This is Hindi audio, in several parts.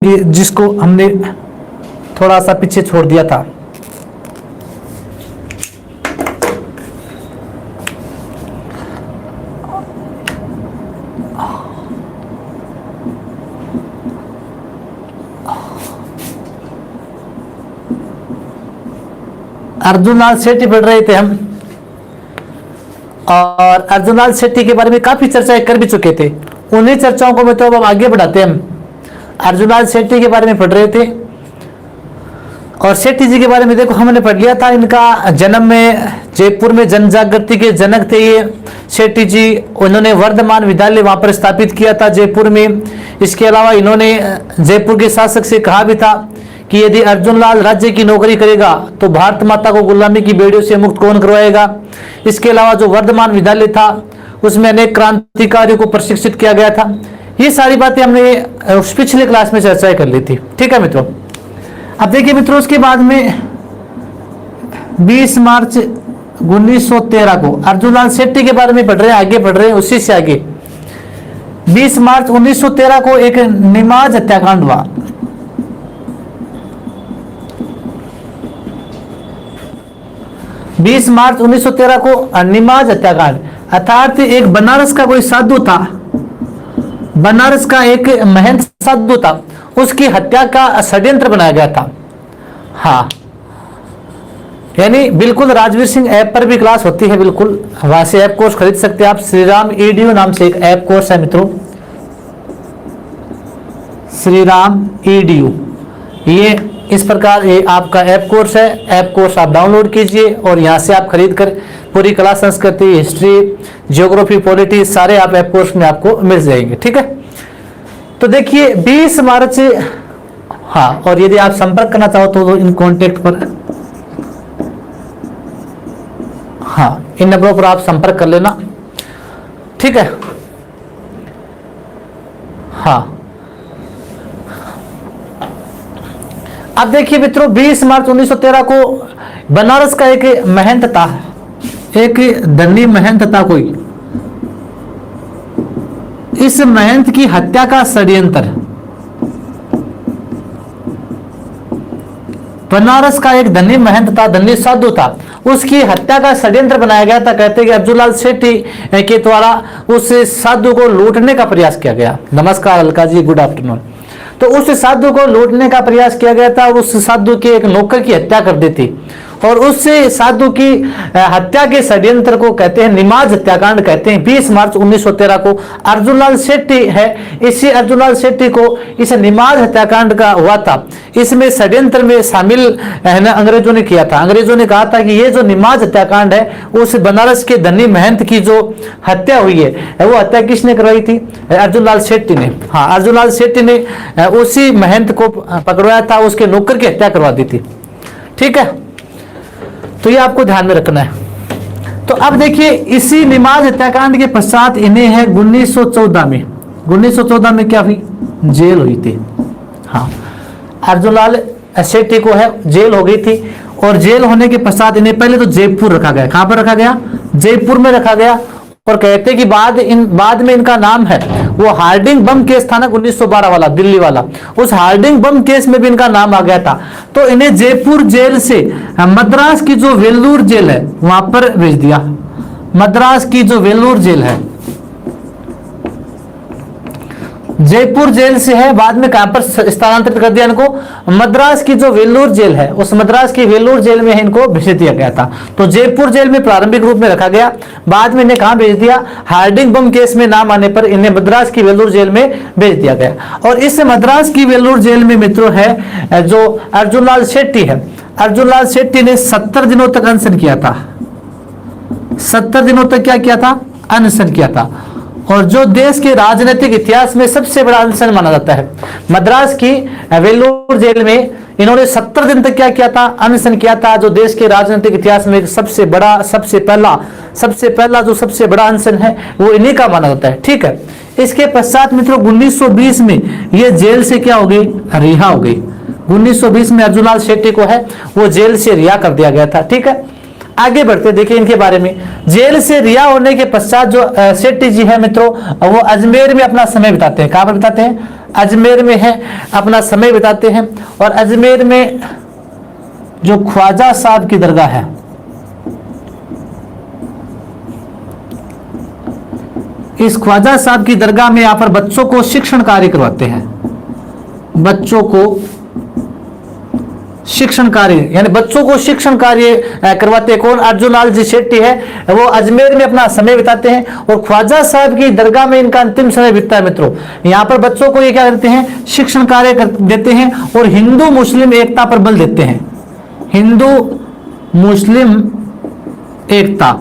जिसको हमने थोड़ा सा पीछे छोड़ दिया था। अर्जुन लाल शेट्टी पढ़ रहे थे हम, और अर्जुन लाल शेट्टी के बारे में काफी चर्चाएं कर भी चुके थे। उन्हीं चर्चाओं को मतलब अब आगे बढ़ाते हैं। हम अर्जुन लाल शेट्टी के बारे में पढ़ रहे थे, और शेट्टी जी के बारे में देखो हमने पढ़ लिया था। इनका जन्म में जयपुर में जन जागृति के जनक थे ये शेट्टी जी। उन्होंने वर्धमान विद्यालय वहां पर स्थापित किया था जयपुर में। इसके अलावा इन्होंने जयपुर के शासक से कहा भी था कि यदि अर्जुन लाल राज्य की नौकरी करेगा तो भारत माता को गुलामी की बेड़ियों से मुक्त कौन करवाएगा। इसके अलावा जो वर्धमान विद्यालय था उसमें अनेक क्रांतिकारियों को प्रशिक्षित किया गया था। ये सारी बातें हमने पिछले क्लास में चर्चा कर ली थी। ठीक है मित्रों, अब देखिए मित्रों, उसके बाद में 20 मार्च 1913 को अर्जुन लाल शेट्टी के बारे में पढ़ रहे हैं, आगे पढ़ रहे हैं उसी से आगे। 20 मार्च 1913 को एक निमाज हत्याकांड हुआ। 20 मार्च 1913 को निमाज हत्याकांड, अर्थात एक बनारस का कोई साधु था, बनारस का एक महंत साधु था, उसकी हत्या का षड्यंत्र बनाया गया था। हाँ, यानी बिल्कुल राजवीर सिंह ऐप पर भी क्लास होती है, बिल्कुल वहां से ऐप कोर्स खरीद सकते हैं आप। श्रीराम ईडीयू नाम से एक ऐप कोर्स है मित्रों, श्रीराम ईडीयू। ये इस प्रकार ये आपका ऐप कोर्स है। ऐप कोर्स आप डाउनलोड कीजिए और यहाँ से आप खरीद कर पूरी कला, संस्कृति, हिस्ट्री, जियोग्राफी, पॉलिटी सारे आप ऐप कोर्स में आपको मिल जाएंगे। ठीक है, तो देखिए 20 मार्च, हाँ, और यदि आप संपर्क करना चाहो तो इन कॉन्टेक्ट पर, हाँ, इन नंबरों पर आप संपर्क कर लेना। ठीक है, हाँ। अब देखिए मित्रों, 20 मार्च 1913 को बनारस का एक महंत था, एक धनी महंत था कोई, इस महंत की हत्या का षड्यंत्र, बनारस का एक धनी महंत था, धनी साधु था, उसकी हत्या का षड्यंत्र बनाया गया था। कहते हैं कि अर्जुन लाल शेट्टी के द्वारा उस साधु को लूटने का प्रयास किया गया। नमस्कार अलका जी, गुड आफ्टरनून। तो उस साधु को लूटने का प्रयास किया गया था, उस साधु के एक नौकर की हत्या कर दी थी, और उस साधु की हत्या के षड्यंत्र को कहते हैं निमाज हत्याकांड कहते हैं। 20 मार्च 1913 को अर्जुन लाल शेट्टी है, इसी अर्जुन लाल शेट्टी को इस निमाज हत्याकांड का हुआ था। इसमें षड्यंत्र में शामिल है ना अंग्रेजों ने किया था। अंग्रेजों ने कहा था कि ये जो निमाज हत्याकांड है उस बनारस के धनी महंत की जो हत्या हुई है वो हत्या किसने करवाई थी? अर्जुन लाल शेट्टी ने। हाँ, अर्जुन लाल शेट्टी ने उसी महंत को पकड़वाया था, उसके नौकर की हत्या करवा दी थी। ठीक है, तो ये आपको ध्यान में रखना है। तो अब देखिए इसी निमाज हत्याकांड के पश्चात इन्हें है 1914 में, 1914 में क्या हुई? जेल हुई थी। हाँ, अर्जुन लाल शेट्टी को है जेल हो गई थी, और जेल होने के पश्चात इन्हें पहले तो जयपुर रखा गया। कहां पर रखा गया? जयपुर में रखा गया। और कहते कि बाद में इनका नाम है वो हार्डिंग बम केस था ना 1912 वाला, दिल्ली वाला, उस हार्डिंग बम केस में भी इनका नाम आ गया था। तो इन्हें जयपुर जेल से मद्रास की जो वेल्लूर जेल है वहां पर भेज दिया। मद्रास की जो वेल्लूर जेल है, जयपुर जेल से है, बाद में कहां पर स्थानांतरित कर दिया इनको? मद्रास की जो वेल्लूर जेल है, उस मद्रास की वेल्लूर जेल में इनको भेज दिया गया था। तो जयपुर जेल में प्रारंभिक रूप में रखा गया, बाद में इन्हें कहां भेज दिया? हार्डिंग बम केस में नाम आने पर इन्हें मद्रास की वेल्लूर जेल में भेज दिया गया। और इस मद्रास की वेल्लूर जेल में मित्रों है जो अर्जुन लाल शेट्टी है, अर्जुन लाल शेट्टी ने 70 दिनों तक अनशन किया था। 70 दिनों तक क्या किया था? अनशन किया था। और जो देश के राजनीतिक इतिहास में सबसे बड़ा अनशन माना जाता है, मद्रास की वेल्लूर जेल में इन्होंने 70 दिन तक क्या किया था? अनशन किया था, जो देश के राजनीतिक इतिहास में सबसे बड़ा, सबसे पहला जो सबसे बड़ा अनशन है वो इन्हीं का माना जाता है। ठीक है, इसके पश्चात मित्रों 1920 में ये जेल से क्या हो गई? रिहा हो गई। 1920 में अर्जुन लाल शेट्टी को है वो जेल से रिहा कर दिया गया था। ठीक है, आगे बढ़ते देखिए इनके बारे में। जेल से रिहा होने के पश्चात जो शेट्टी जी है मित्रों, वो अजमेर में अपना समय बिताते हैं। कहां पर बिताते हैं? अजमेर में है, अपना समय बिताते हैं। और अजमेर में जो ख्वाजा साहब की दरगाह है, इस ख्वाजा साहब की दरगाह में यहाँ पर बच्चों को शिक्षण कार्य करवाते हैं। बच्चों को शिक्षण कार्य यानी बच्चों को शिक्षण कार्य करवाते हैं। कौन? अर्जुनलाल जी शेट्टी है, वो अजमेर में अपना समय बिताते हैं और ख्वाजा साहब की दरगाह में इनका अंतिम समय बीतता है। मित्रों, यहाँ पर बच्चों को ये क्या करते हैं? शिक्षण कार्य देते हैं और हिंदू मुस्लिम एकता पर बल देते हैं। हिंदू मुस्लिम एकता,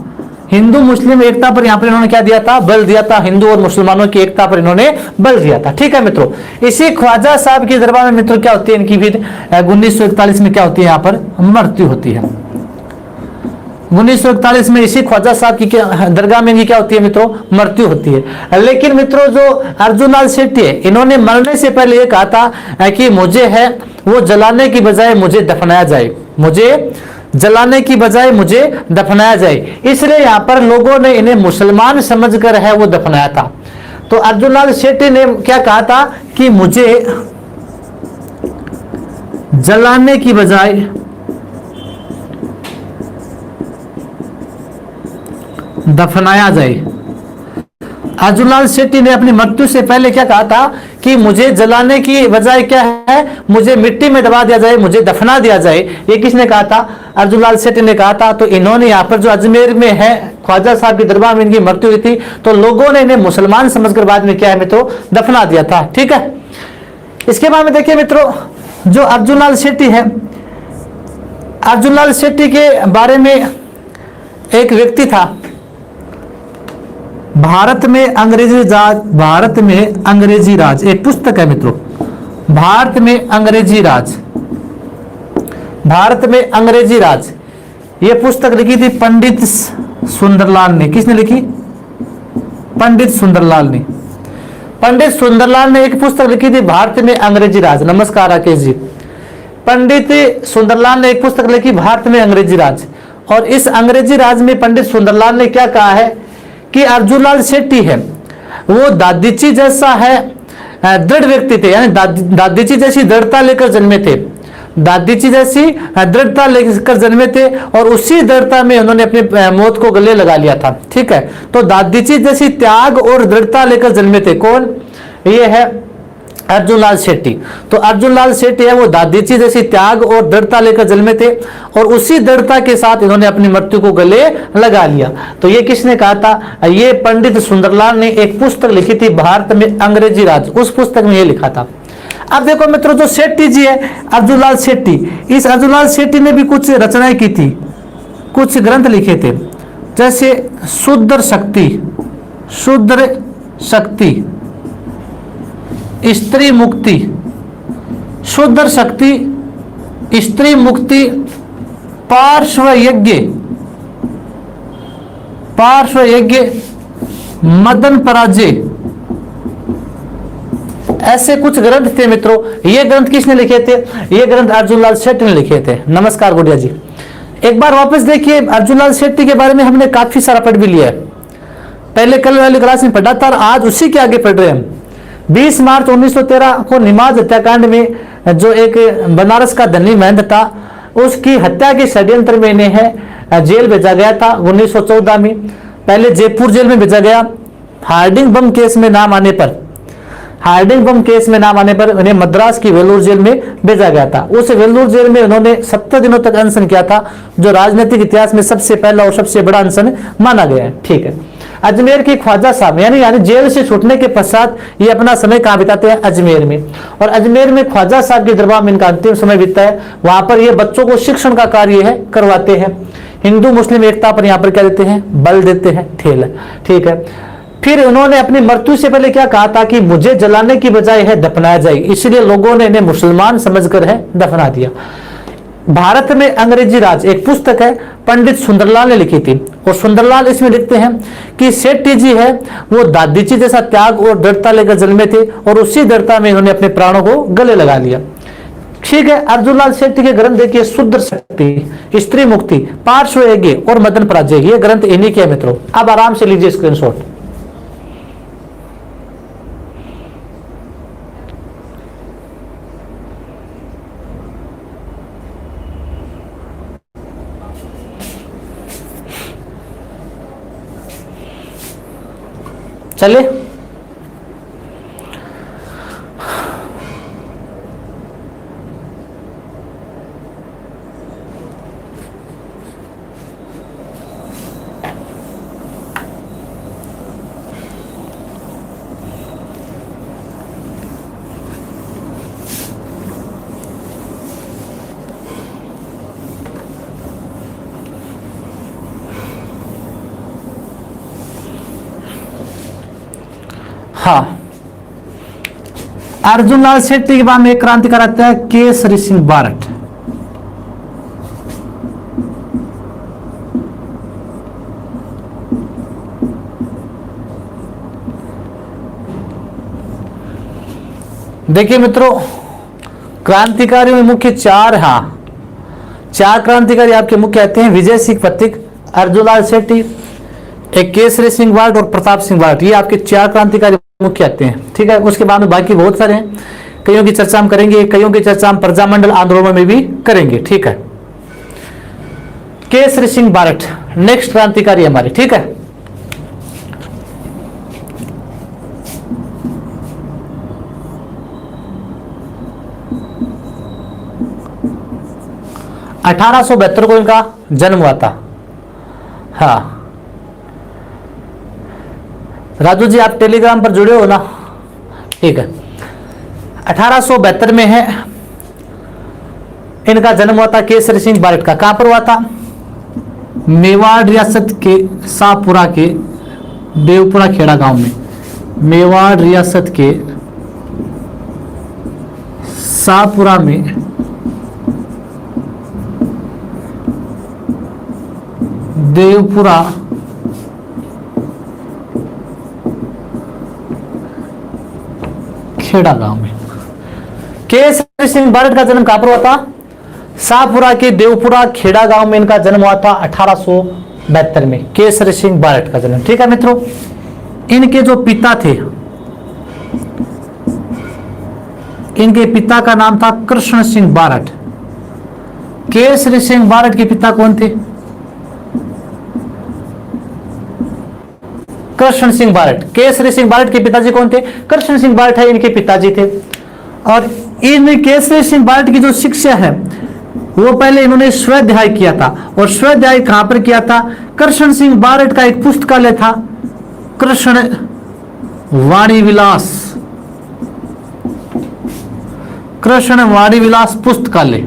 हिंदू मुस्लिम एकता पर यहाँ पर इन्होंने क्या दिया था? बल दिया था। हिंदू और मुसलमानों की एकता पर इन्होंने बल दिया था। ठीक है मित्रों, इसी ख्वाजा साहब की दरबार में मित्रों क्या होती है? इनकी फिर 1941 में क्या होती है? यहाँ पर मृत्यु होती है। 1941 में इसी ख्वाजा साहब की दरगाह में इनकी क्या होती है मित्रों? मृत्यु होती है। लेकिन मित्रों, जो अर्जुनलाल शेट्टी है, इन्होंने मरने से पहले ये कहा था कि मुझे है वो जलाने की बजाय मुझे दफनाया जाए, मुझे जलाने की बजाय मुझे दफनाया जाए। इसलिए यहां पर लोगों ने इन्हें मुसलमान समझकर है वो दफनाया था। तो अर्जुनलाल शेट्टी ने क्या कहा था कि मुझे जलाने की बजाय दफनाया जाए। अर्जुनलाल शेट्टी ने अपनी मृत्यु से पहले क्या कहा था कि मुझे जलाने की बजाय क्या है? मुझे मिट्टी में दबा दिया जाए, मुझे दफना दिया जाए। ये किसने कहा था? अर्जुनलाल शेट्टी ने कहा था। तो इन्होंने यहाँ पर जो अजमेर में है ख्वाजा साहब की दरबार में इनकी मृत्यु हुई थी, तो लोगों ने इन्हें मुसलमान समझकर बाद में क्या है मित्रों? दफना दिया था। ठीक है, इसके बाद में देखिए मित्रों, जो अर्जुनलाल शेट्टी है, अर्जुनलाल शेट्टी के बारे में एक व्यक्ति था, भारत में अंग्रेजी राज, भारत में अंग्रेजी राज, एक पुस्तक है मित्रों, भारत में अंग्रेजी राज, भारत में अंग्रेजी राज। ये पुस्तक लिखी थी पंडित सुंदरलाल ने। किसने लिखी? पंडित सुंदरलाल ने। पंडित सुंदरलाल ने एक पुस्तक लिखी थी भारत में अंग्रेजी राज। नमस्कार राकेश जी। पंडित सुंदरलाल ने एक पुस्तक लिखी भारत में अंग्रेजी राज, और इस अंग्रेजी राज में पंडित सुंदरलाल ने क्या कहा है कि अर्जुनलाल शेट्टी है वो दादीची जैसा है दृढ़ व्यक्ति थे, यानी दादीची जैसी दृढ़ता लेकर जन्मे थे, दादीची जैसी दृढ़ता लेकर जन्मे थे और उसी दृढ़ता में उन्होंने अपनी मौत को गले लगा लिया था। ठीक है, तो दादीची जैसी त्याग और दृढ़ता लेकर जन्मे थे। कौन? ये है अर्जुनलाल शेट्टी। तो अर्जुनलाल शेट्टी है वो दादीची जैसी त्याग और दृढ़ता लेकर जन्मे थे और उसी दृढ़ता के साथ इन्होंने अपनी मृत्यु को गले लगा लिया। तो ये किसने कहा था? ये पंडित सुंदरलाल ने एक पुस्तक लिखी थी भारत में अंग्रेजी राज, उस पुस्तक में ये लिखा था। अब देखो मित्रों, जो शेट्टी जी है अर्जुनलाल शेट्टी, इस अर्जुनलाल शेट्टी ने भी कुछ रचनाएं की थी, कुछ ग्रंथ लिखे थे, जैसे शूद्र शक्ति, शूद्र शक्ति, स्त्री मुक्ति, शूद्र शक्ति, स्त्री मुक्ति, पार्श्व यज्ञ, पार्श्व यज्ञ, मदन पराजय, ऐसे कुछ ग्रंथ थे मित्रों। ये ग्रंथ किसने लिखे थे? ये ग्रंथ अर्जुनलाल शेट्टी ने लिखे थे। नमस्कार गुड़िया जी। एक बार वापस देखिए, अर्जुनलाल शेट्टी के बारे में हमने काफी सारा पढ़ भी लिया है, पहले कल वाली क्लास में पढ़ा था और आज उसी के आगे पढ़ रहे हैं हम। 20 मार्च 1913 को निमाज हत्याकांड में जो एक बनारस का धनी महंत था, उसकी हत्या के षड्यंत्र में इन्हें है जेल भेजा गया था। 1914 में पहले जयपुर जेल में भेजा गया, हार्डिंग बम केस में नाम आने पर, हार्डिंग बम केस में नाम आने पर उन्हें मद्रास की वेलूर जेल में भेजा गया था। उस वेलूर जेल में उन्होंने 70 दिनों तक अनशन किया था, जो राजनीतिक इतिहास में सबसे पहला और सबसे बड़ा अनशन माना गया है। ठीक है, अजमेर के ख्वाजा साहब यानी जेल से छूटने के पश्चात ये अपना समय कहाँ बिताते हैं? अजमेर में। और अजमेर में ख्वाजा साहब की दरबार में इनका अंतिम समय बीतता है। वहां पर ये बच्चों को शिक्षण का कार्य है करवाते हैं, हिंदू मुस्लिम एकता पर यहाँ पर क्या देते हैं? बल देते हैं, ठेल। ठीक है, फिर उन्होंने अपनी मृत्यु से पहले क्या कहा था कि मुझे जलाने की बजाय है दफनाया जाए, इसलिए लोगों ने इन्हें मुसलमान समझकर है दफना दिया। भारत में अंग्रेजी राज एक पुस्तक है, पंडित सुंदरलाल ने लिखी थी, और सुंदरलाल इसमें लिखते हैं कि शेट्टी जी है वो दादीची जैसा त्याग और दृढ़ता लेकर जन्मे थे और उसी दृढ़ता में इन्होंने अपने प्राणों को गले लगा लिया। ठीक है, अर्जुनलाल शेट्टी के ग्रंथ देखिए, शूद्र शक्ति, स्त्री मुक्ति, पार्श्व यज्ञ और मदन पराजय, ये ग्रंथ इन्हीं के मित्रों। अब आराम से लीजिए स्क्रीनशॉट। चले। हाँ, अर्जुन लाल शेट्टी के बाद में एक क्रांतिकार आता है केसरी सिंह बारट। देखिए मित्रों, क्रांतिकारियों में मुख्य चार, हाँ, चार क्रांतिकारी आपके मुख्य आते हैं। विजय सिंह पथिक, अर्जुन लाल शेट्टी, एक केसरी सिंह बारट और प्रताप सिंह बारट। ये आपके चार क्रांतिकारी मुख्य आते हैं। ठीक है, उसके बाद में बाकी बहुत सारे हैं, कईयों की चर्चा हम करेंगे, कईयों की चर्चा हम प्रजामंडल आंदोलन में भी करेंगे। ठीक है, केसरी सिंह बारट नेक्स्ट क्रांतिकारी हमारे। ठीक है, (1872) को इनका जन्म हुआ था। हाँ राजू जी, आप टेलीग्राम पर जुड़े हो ना? ठीक है, 1872 में है इनका जन्म हुआ था केसरी सिंह बारट का। कहां पर हुआ था? मेवाड़ रियासत के शाहपुरा के देवपुरा खेड़ा गांव में। मेवाड़ रियासत के शाहपुरा में देवपुरा खेड़ा गांव में केसरी सिंह बारट का जन्म कहां पर हुआ था? शाहपुरा के देवपुरा खेड़ा गांव में इनका जन्म हुआ था 1872 में, केसरी सिंह बारट का जन्म। ठीक है मित्रों, इनके जो पिता थे, इनके पिता का नाम था कृष्ण सिंह बारट। केसरी सिंह बारट के पिता कौन थे? कृष्ण सिंह बारट। केसरी सिंह बारट के पिताजी कौन थे? कृष्ण सिंह बारट है इनके पिताजी थे। और इन केसरी सिंह बारट की जो शिक्षा है वो पहले इन्होंने स्वाध्याय किया था। और स्वाध्याय कहां पर किया था? कृष्ण सिंह बारट का एक पुस्तकालय था, कृष्ण वाणी विलास, कृष्ण वाणी विलास पुस्तकालय।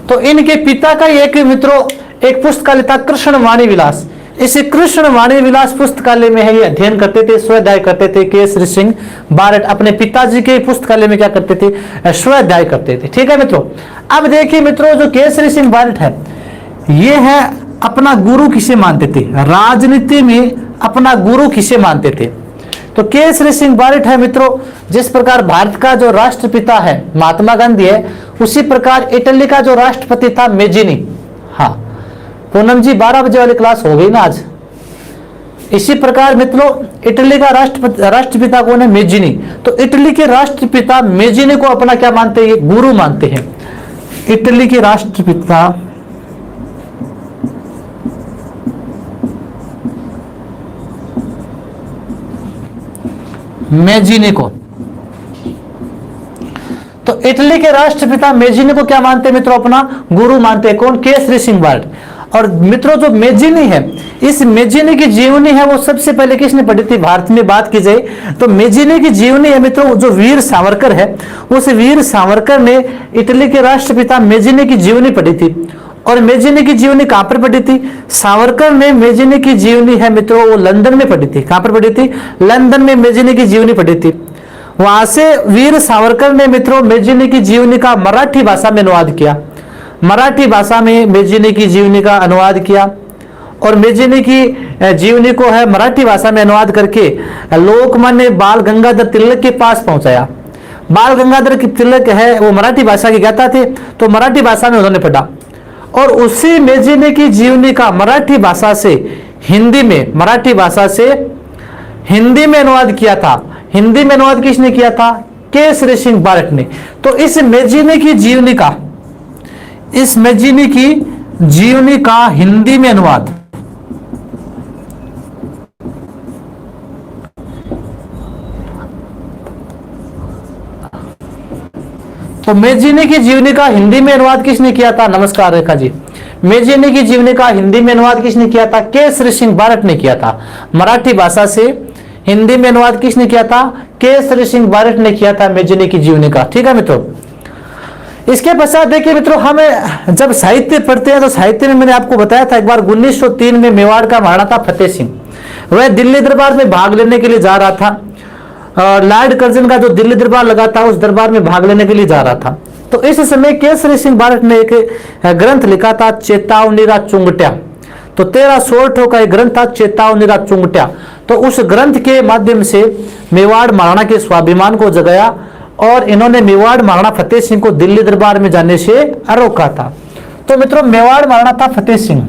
तो इनके पिता का एक मित्रों एक पुस्तकालय था कृष्ण वाणी विलास। इसे कृष्ण वाणी विलास पुस्तकालय में है ये अध्ययन करते थे, स्वाध्याय करते थे। केसरी सिंह बारट अपने पिताजी के पुस्तकालय में क्या करते थे? स्वाध्याय करते थे। ठीक है मित्रों, अब देखिए मित्रों, जो केसरी सिंह बारट है ये है अपना गुरु किसे मानते थे? राजनीति में अपना गुरु किसे मानते थे? तो केसरी सिंह बारट है मित्रों, जिस प्रकार भारत का जो राष्ट्रपिता है महात्मा गांधी है, उसी प्रकार इटली का जो राष्ट्रपति था मेजिनी। हाँ पूनम जी, 12 बजे वाली क्लास हो गई ना आज। इसी प्रकार मित्रों इटली का राष्ट्रपिता कौन है? मेजिनी। तो इटली के राष्ट्रपिता मेजिनी को अपना क्या मानते हैं? गुरु मानते हैं। इटली के राष्ट्रपिता मेजिनी को, तो इटली के राष्ट्रपिता मेजिनी को क्या मानते हैं मित्रों? अपना गुरु मानते हैं। कौन? केसरी सिंह बारट। और मित्रों जो मेजिनी है, इस मेजिनी की जीवनी है वो सबसे पहले किसने पढ़ी थी? भारत में बात की जाए तो मेजिनी की जीवनी है मित्रों, जो वीर सावरकर है, उस वीर सावरकर ने इटली के राष्ट्रपिता मेजिनी की जीवनी पढ़ी थी। और मेजिनी की जीवनी कहां पर पढ़ी थी? सावरकर ने मेजिनी की जीवनी है मित्रों वो लंदन में पढ़ी थी। कहां पर पढ़ी थी? लंदन में मेजिनी की जीवनी पढ़ी थी। वहां से वीर सावरकर ने मित्रों मेजिनी की जीवनी का मराठी भाषा में अनुवाद किया। मराठी भाषा में मेजिनी की जीवनी का अनुवाद किया और मेजिनी की जीवनी को है मराठी भाषा में अनुवाद करके लोकमान्य बाल गंगाधर तिलक के पास पहुंचाया। बाल गंगाधर तिलक है वो मराठी भाषा के ज्ञाता थे, तो मराठी भाषा में उन्होंने पढ़ा और उसी मेजिनी की जीवनी का मराठी भाषा से हिंदी में, मराठी भाषा से हिंदी में अनुवाद किया था। हिंदी में अनुवाद किसने किया था? केसरी सिंह बारट ने। तो इस मेजिनी की जीवनी का, इस मेजिनी की जीवनी का हिंदी में अनुवाद तो मेजिनी की जीवनी का हिंदी में अनुवाद किसने किया था? नमस्कार रेखा जी। मेजिनी की जीवनी का हिंदी में अनुवाद किसने किया था? केसरी सिंह बारट ने किया था। मराठी भाषा से हिंदी में अनुवाद किसने किया था? केसरी सिंह बारट ने किया था मेजिनी की जीवनी का। ठीक है मित्रों, इसके पश्चात देखिए मित्रों, हमें जब साहित्य पढ़ते हैं तो साहित्य में मैंने आपको बताया था एक बार 1903 में मेवाड़ का महाराणा था फतेह सिंह, वह दिल्ली दरबार में भाग लेने के लिए जा रहा था। लॉर्ड कर्जन का जो दिल्ली दरबार लगा था उस दरबार में भाग लेने के लिए जा रहा था। तो इस समय केसरी सिंह बारट ने एक ग्रंथ लिखा था चेतावनीरा चुंगट्या। तो 13 सोरठों का एक ग्रंथ था चेतावनीरा चुंगट्या। तो उस ग्रंथ के माध्यम से मेवाड़ महाराणा के स्वाभिमान को जगाया और इन्होंने मेवाड़ महाराणा फतेह सिंह को दिल्ली दरबार में जाने से रोका था। तो मित्रों, मेवाड़ महाराणा था फतेह सिंह।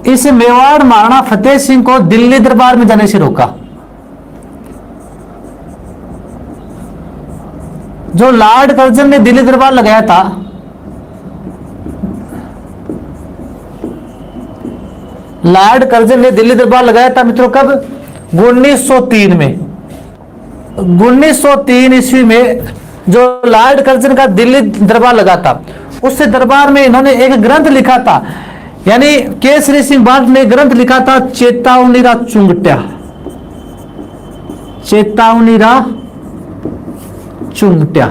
इस मेवाड़ महाराणा फतेह सिंह को दिल्ली दरबार में जाने से रोका। जो लॉर्ड कर्जन ने दिल्ली दरबार लगाया था, लॉर्ड कर्जन ने दिल्ली दरबार लगाया था मित्रों कब? 1903 में। 1903 ईस्वी में जो लॉर्ड कर्जन का दिल्ली दरबार लगा था, उस दरबार में इन्होंने एक ग्रंथ लिखा था, यानी केसरी सिंह बारट ने ग्रंथ लिखा था चेतावनीरा चुंगट्या। चेतावनीरा चुंगट्या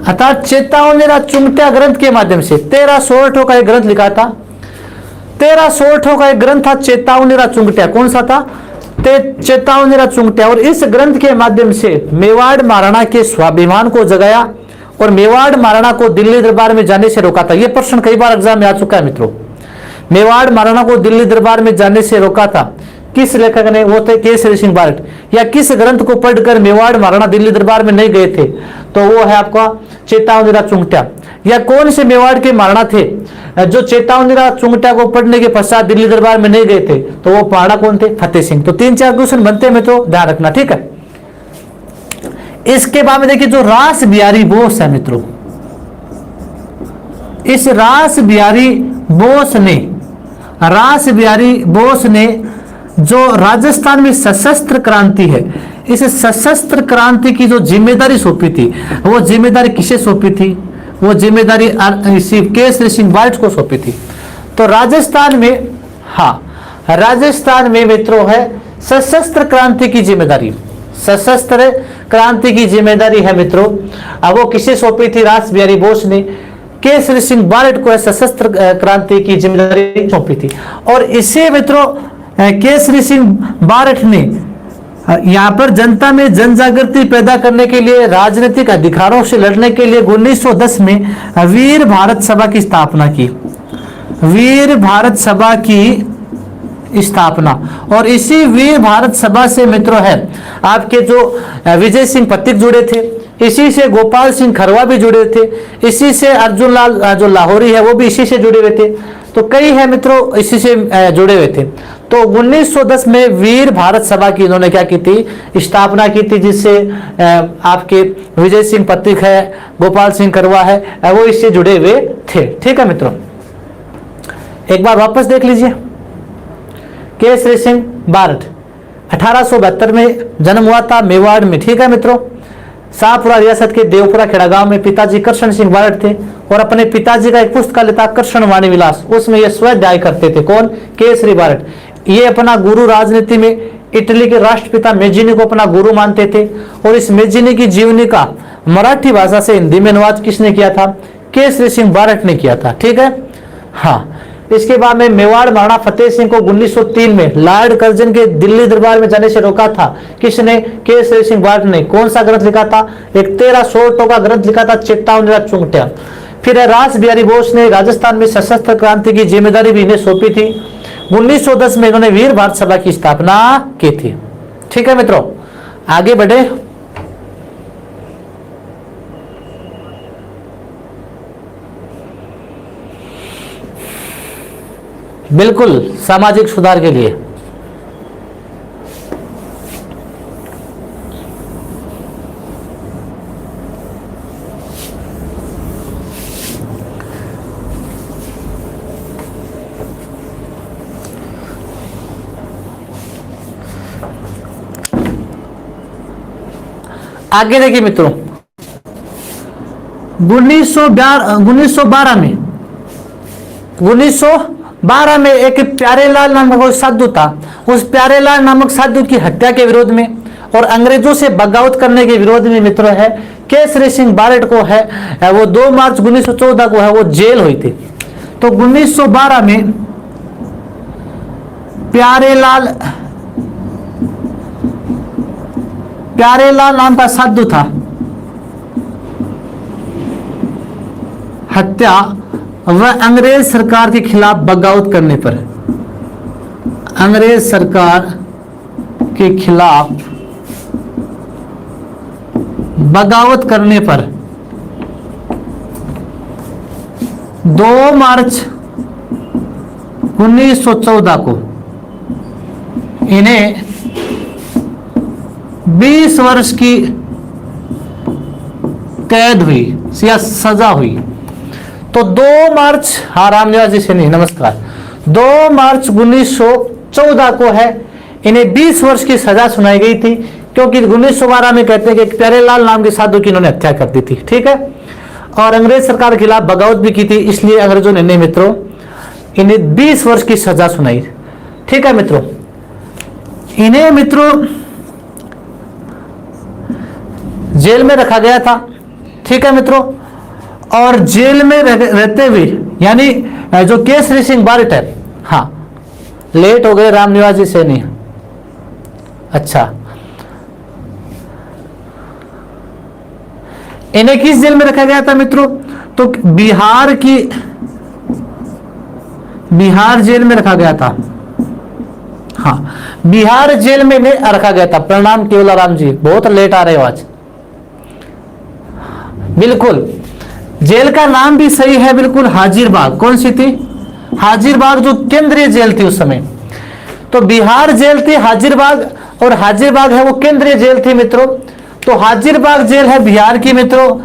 अर्थात चेतावनीरा चुंगट्या ग्रंथ के माध्यम से 13 सोरठों का एक ग्रंथ लिखा था। 13 सोरठों का एक ग्रंथ था चेतावनीरा चुंगट्या। कौन सा था? चेतावनीरा चुंगट्या। और इस ग्रंथ के माध्यम से मेवाड़ महाराणा के स्वाभिमान को जगाया और मेवाड़ महाराणा को दिल्ली दरबार में जाने से रोका था। यह प्रश्न कई बार एग्जाम में आ चुका है मित्रों। मेवाड़ महाराणा को दिल्ली दरबार में जाने से रोका था किस लेखक ने? वो थे केसरी सिंह बारट। या किस ग्रंथ को पढ़कर मेवाड़ महाराणा दिल्ली दरबार में नहीं गए थे? तो वो है आपका चेतावनीरा चुंगट्या। या कौन से मेवाड़ के महाराणा थे जो चेतावनीरा चुंगट्या को पढ़ने के पश्चात दिल्ली दरबार में नहीं गए थे? तो वो महाराणा कौन थे? फतेह सिंह। तो 3-4 क्वेश्चन बनते हैं मित्रों, ध्यान रखना। ठीक है, इसके बाद में देखिए जो रास बिहारी बोस है मित्रों, इस रास बिहारी बोस ने जो राजस्थान में सशस्त्र क्रांति है, इस सशस्त्र क्रांति की जो जिम्मेदारी सौंपी थी, वो जिम्मेदारी किसे सौंपी थी? वो जिम्मेदारी केसरी सिंह बारट को सौंपी थी। तो राजस्थान में मित्रों है सशस्त्र क्रांति की जिम्मेदारी। सशस्त्र क्रांति की जिम्मेदारी है मित्रों, अब वो किसे सौंपी थी? रास बिहारी बोस ने केसरी सिंह बारट को सशस्त्र क्रांति की जिम्मेदारी सौंपी थी। और इसे मित्रों केसरी सिंह बारट ने यहाँ पर जनता में जन जागृति पैदा करने के लिए, राजनीतिक अधिकारों से लड़ने के लिए 1910 में वीर भारत सभा की स्थापना की। वीर भारत सभा की स्थापना। और इसी वीर भारत सभा से मित्रों है आपके जो विजय सिंह पथिक जुड़े थे, इसी से गोपाल सिंह खरवा भी जुड़े थे, इसी से अर्जुन लाल जो लाहौरी है वो भी इसी से जुड़े हुए थे। तो कई है मित्रों इसी से जुड़े हुए थे। तो 1910 में वीर भारत सभा की इन्होंने क्या की थी? स्थापना की थी, जिससे आपके विजय सिंह पथिक है, गोपाल सिंह खरवा है, वो इससे जुड़े हुए थे। ठीक है मित्रों, एक बार वापस देख लीजिए। केसरी सिंह बारट 1872 में जन्म हुआ था मेवाड़ में। ठीक है मित्रों, शाहपुरा रियासत के देवपुरा खेड़ा गांव में पिताजी कृष्ण सिंह बारट थे और अपने पिताजी का एक पुस्तकालय था कृष्ण वाणी विलास, उसमें ये स्वाध्याय करते थे। कौन? केसरी बारट। ये अपना गुरु राजनीति में इटली के राष्ट्रपिता मेजिनी को अपना गुरु मानते थे। और इस मेजिनी की जीवनी का मराठी भाषा से हिंदी में अनुवाद किसने किया था? केसरी सिंह बारट ने किया था। ठीक है, हाँ। इसके बाद में मेवाड़ महाराणा फतेह सिंह को 1903 में लॉर्ड कर्जन के दिल्ली दरबार में जाने से रोका था। किसने? केसरी सिंह बारट ने। कौन सा ग्रंथ लिखा था? एक 13 सोरठों का ग्रंथ लिखा था चेतावनीरा चुंगट्या। फिर रास बिहारी बोस ने राजस्थान में सशस्त्र क्रांति की जिम्मेदारी भी इन्हें सौंपी थी। 1910 में इन्होंने वीर भारत सभा की स्थापना की थी। ठीक है मित्रों, आगे बढ़े। बिल्कुल सामाजिक सुधार के लिए आगे देखिए मित्रों, 1912 में एक प्यारेलाल नामक कोई साधु था। उस प्यारेलाल नामक साधु की हत्या के विरोध में और अंग्रेजों से बगावत करने के विरोध में मित्रों है केसरी सिंह बारट को है वो 2 मार्च 1914 को है वो जेल हुई थी। तो 1912 में प्यारेलाल नाम का साधु था, हत्या वह अंग्रेज सरकार के खिलाफ बगावत करने पर, अंग्रेज सरकार के खिलाफ बगावत करने पर 2 मार्च 1914 को इन्हें 20 वर्ष की कैद हुई या सजा हुई। तो 2 मार्च, हाँ रामनिवास जी से नहीं, नमस्कार, 2 मार्च 1914 को है इन्हें 20 वर्ष की सजा सुनाई गई थी, क्योंकि 1912 में कहते हैं कि प्यारेलाल नाम के साधु की इन्होंने हत्या कर दी थी, ठीक है, और अंग्रेज सरकार के खिलाफ बगावत भी की थी, इसलिए अंग्रेजों ने मित्रों इन्हें 20 वर्ष की सजा सुनाई, ठीक है मित्रों। इन्हें मित्रों जेल में रखा गया था, ठीक है मित्रों, और जेल में रहते हुए यानी जो केसरी सिंह बारट है, हाँ लेट हो गए रामनिवास जी से नहीं, अच्छा, इन्हें किस जेल में रखा गया था मित्रों? तो बिहार जेल में रखा गया था, हाँ बिहार जेल में रखा गया था। प्रणाम केवलाराम जी, बहुत लेट आ रहे हो आज। बिल्कुल, जेल का नाम भी सही है, बिल्कुल हाजिरबाग। कौन सी थी? हाजिरबाग, जो केंद्रीय जेल थी उस समय। तो बिहार जेल थी हाजिरबाग, और हाजिरबाग है वो केंद्रीय जेल थी मित्रों। तो हाजिरबाग जेल है बिहार की मित्रों,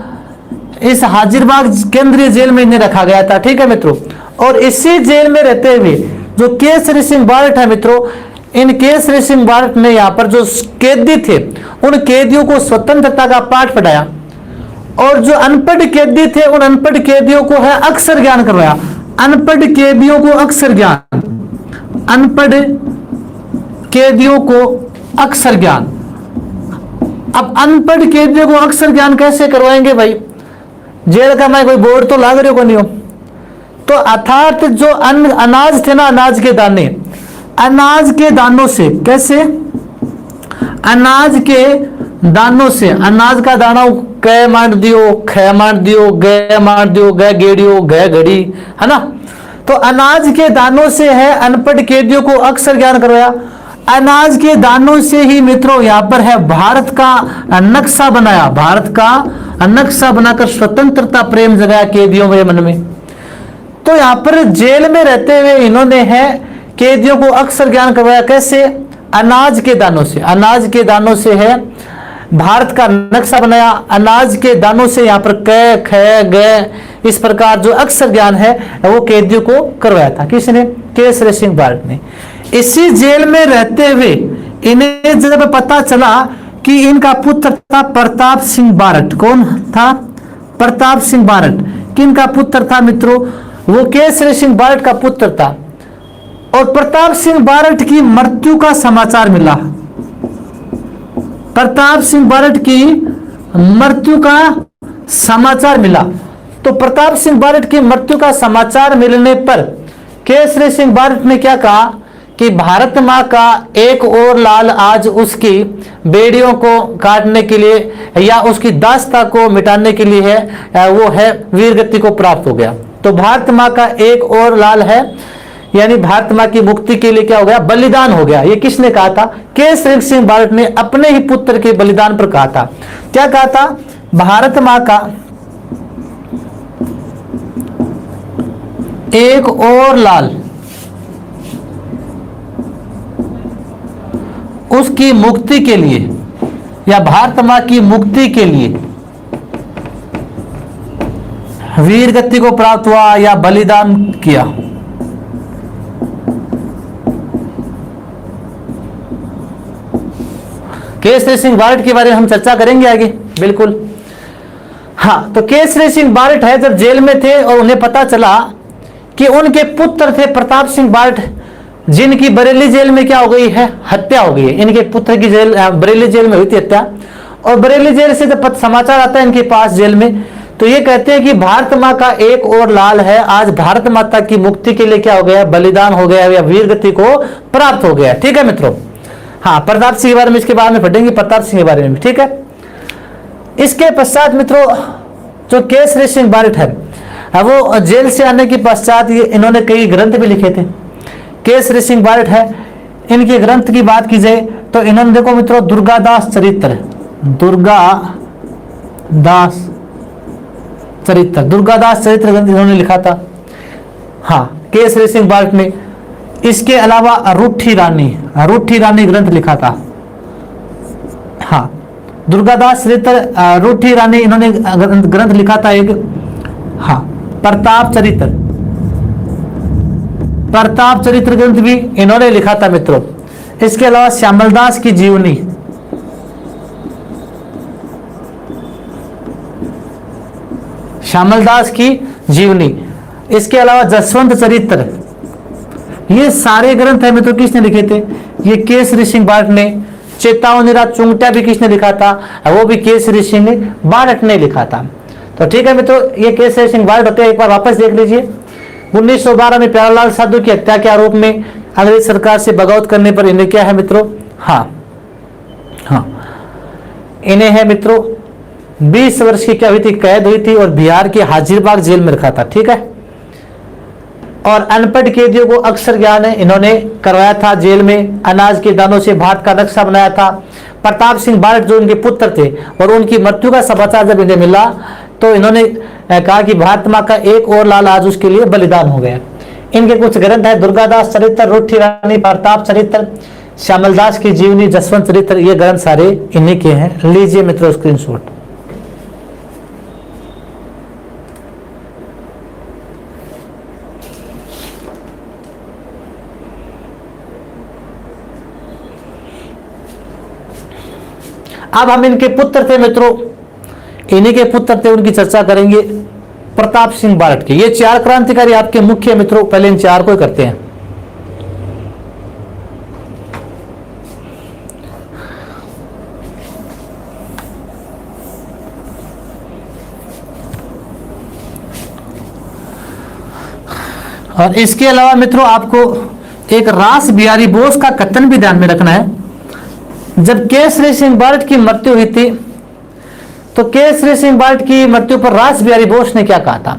इस हाजिरबाग केंद्रीय जेल में इन्हें रखा गया था, ठीक है मित्रों। और इसी जेल में रहते हुए जो केसरी सिंह बारट है मित्रों, इन केसरी सिंह बारट ने यहाँ पर जो कैदी थे उन कैदियों को स्वतंत्रता का पाठ पढ़ाया, और जो अनपढ़ कैदी थे उन अनपढ़ कैदियों को है अक्षर ज्ञान करवाया। अनपढ़ कैदियों को अक्षर ज्ञान, अनपढ़ कैदियों को अक्षर ज्ञान। अब अनपढ़ कैदियों को अक्षर ज्ञान कैसे करवाएंगे भाई? जेल का मैं कोई बोर्ड तो लाग रहे को नहीं हो। तो अर्थात जो अनाज थे ना, अनाज के दाने, अनाज के दानों से, कैसे? अनाज के दानों से, अनाज का दाना कै मार दियो, ख मार दियो, ग मार दियो, ग गेड़ियो, ग घड़ी, है ना। तो अनाज के दानों से है अनपढ़ कैदियों को अक्षर ज्ञान करवाया। अनाज के दानों से ही मित्रों यहाँ पर है भारत का नक्शा बनाया, भारत का नक्शा बनाकर स्वतंत्रता प्रेम जगाया कैदियों के मन में। तो यहाँ पर जेल में रहते हुए इन्होंने है कैदियों को अक्षर ज्ञान करवाया, कैसे? अनाज के दानों से। अनाज के दानों से है भारत का नक्शा बनाया, अनाज के दानों से यहाँ पर क ख ग इस प्रकार जो अक्षर ज्ञान है वो कैदियों को करवाया था। किसने? केसरी सिंह बारट ने। इसी जेल में रहते हुए इन्हें जब पता चला कि इनका पुत्र था प्रताप सिंह बारट। कौन था? प्रताप सिंह बारट। किनका पुत्र था मित्रों? वो केसरी सिंह बारट का पुत्र था। और प्रताप सिंह बारट की मृत्यु का समाचार मिला। प्रताप सिंह बारट की मृत्यु का समाचार मिला। तो प्रताप सिंह बारट की मृत्यु का समाचार मिलने पर केसरी सिंह बारट ने क्या कहा कि भारत माँ का एक और लाल आज उसकी बेड़ियों को काटने के लिए या उसकी दास्ता को मिटाने के लिए है, वो है वीरगति को प्राप्त हो गया। तो भारत माँ का एक और लाल है, यानी भारत माँ की मुक्ति के लिए क्या हो गया? बलिदान हो गया। ये किसने कहा था? केसरी सिंह बारट ने अपने ही पुत्र के बलिदान पर कहा था। क्या कहा था? भारत माँ का एक और लाल उसकी मुक्ति के लिए या भारत माँ की मुक्ति के लिए वीरगति को प्राप्त हुआ या बलिदान किया। केसरी सिंह बारट के बारे में हम चर्चा करेंगे आगे, बिल्कुल। हाँ, तो केसरी सिंह बारट है जब जेल में थे और उन्हें पता चला कि उनके पुत्र थे प्रताप सिंह बारट, जिनकी बरेली जेल में क्या हो गई है, हत्या हो गई है। इनके पुत्र की जेल बरेली जेल में हुई थी हत्या, और बरेली जेल से जब समाचार आता है इनके पास जेल में, तो ये कहते हैं कि भारत माँ का एक और लाल है, आज भारत माता की मुक्ति के लिए क्या हो गया, बलिदान हो गया या वीर गति को प्राप्त हो गया। ठीक है मित्रों। हाँ, प्रताप सिंह के बारे में इसके बाद में पढ़ेंगे, प्रताप सिंह के बारे में, ठीक है। इसके पश्चात मित्रों जो केसरी सिंह बारट है, वो जेल से आने के पश्चात ये इन्होंने कई ग्रंथ भी लिखे थे। केसरी सिंह बारट है, इनके ग्रंथ की बात की जाए तो इन्होंने देखो मित्रों दुर्गादास चरित्र, दुर्गादास चरित्र ग्रंथ इन्होंने लिखा था। हाँ, केसरी सिंह बारट ने। इसके अलावा रूठी रानी ग्रंथ लिखा था। हाँ, दुर्गादास चरित्र, रूठी रानी इन्होंने ग्रंथ लिखा था एक। हाँ, प्रताप चरित्र ग्रंथ भी इन्होंने लिखा था मित्रों। इसके अलावा श्यामलदास की जीवनी, इसके अलावा जसवंत चरित्र, ये सारे ग्रंथ है मित्रों किसने लिखे थे, ये केसरी सिंह बारट ने। चेतावनी चुंगटा भी किसने लिखा था, वो भी केसरी सिंह बारट ने लिखा था। तो ठीक है मित्रों, ये केसरी सिंह बारट होते हैं। एक बार वापस देख लीजिए। 1912 में प्यारेलाल साधु की हत्या के आरोप में अंग्रेज सरकार से बगावत करने पर इन्हें क्या है मित्रों, हाँ, इन्हें है मित्रों 20 वर्ष की क्या हुई थी, कैद हुई थी और बिहार के हाजिरबाग जेल में रखा था। ठीक है। और अनपढ़ कैदियों को अक्षर ज्ञान इन्होंने करवाया था जेल में। अनाज के दानों से भारत का नक्शा बनाया था। प्रताप सिंह बारट जो इनके पुत्र थे, और उनकी मृत्यु का समाचार जब इन्हें मिला तो इन्होंने कहा कि भारत माँ का एक और लाल आज उसके लिए बलिदान हो गया। इनके कुछ ग्रंथ है, दुर्गादास चरित्र, रूठी रानी, प्रताप चरित्र, श्यामलदास की जीवनी, जसवंत चरित्र, ये ग्रंथ सारे इन्हीं के हैं। लीजिए मित्रों स्क्रीनशॉट। अब हम इनके पुत्र थे मित्रों, इन्हीं के पुत्र थे, उनकी चर्चा करेंगे। प्रताप सिंह बारट के ये 4 क्रांतिकारी आपके मुख्य मित्रों, पहले इन 4 को करते हैं। और इसके अलावा मित्रों आपको एक रास बिहारी बोस का कथन भी ध्यान में रखना है। जब केसरी सिंह बारट की मृत्यु हुई थी तो केसरी सिंह बारट की मृत्यु पर रास बिहारी बोस ने क्या कहा था,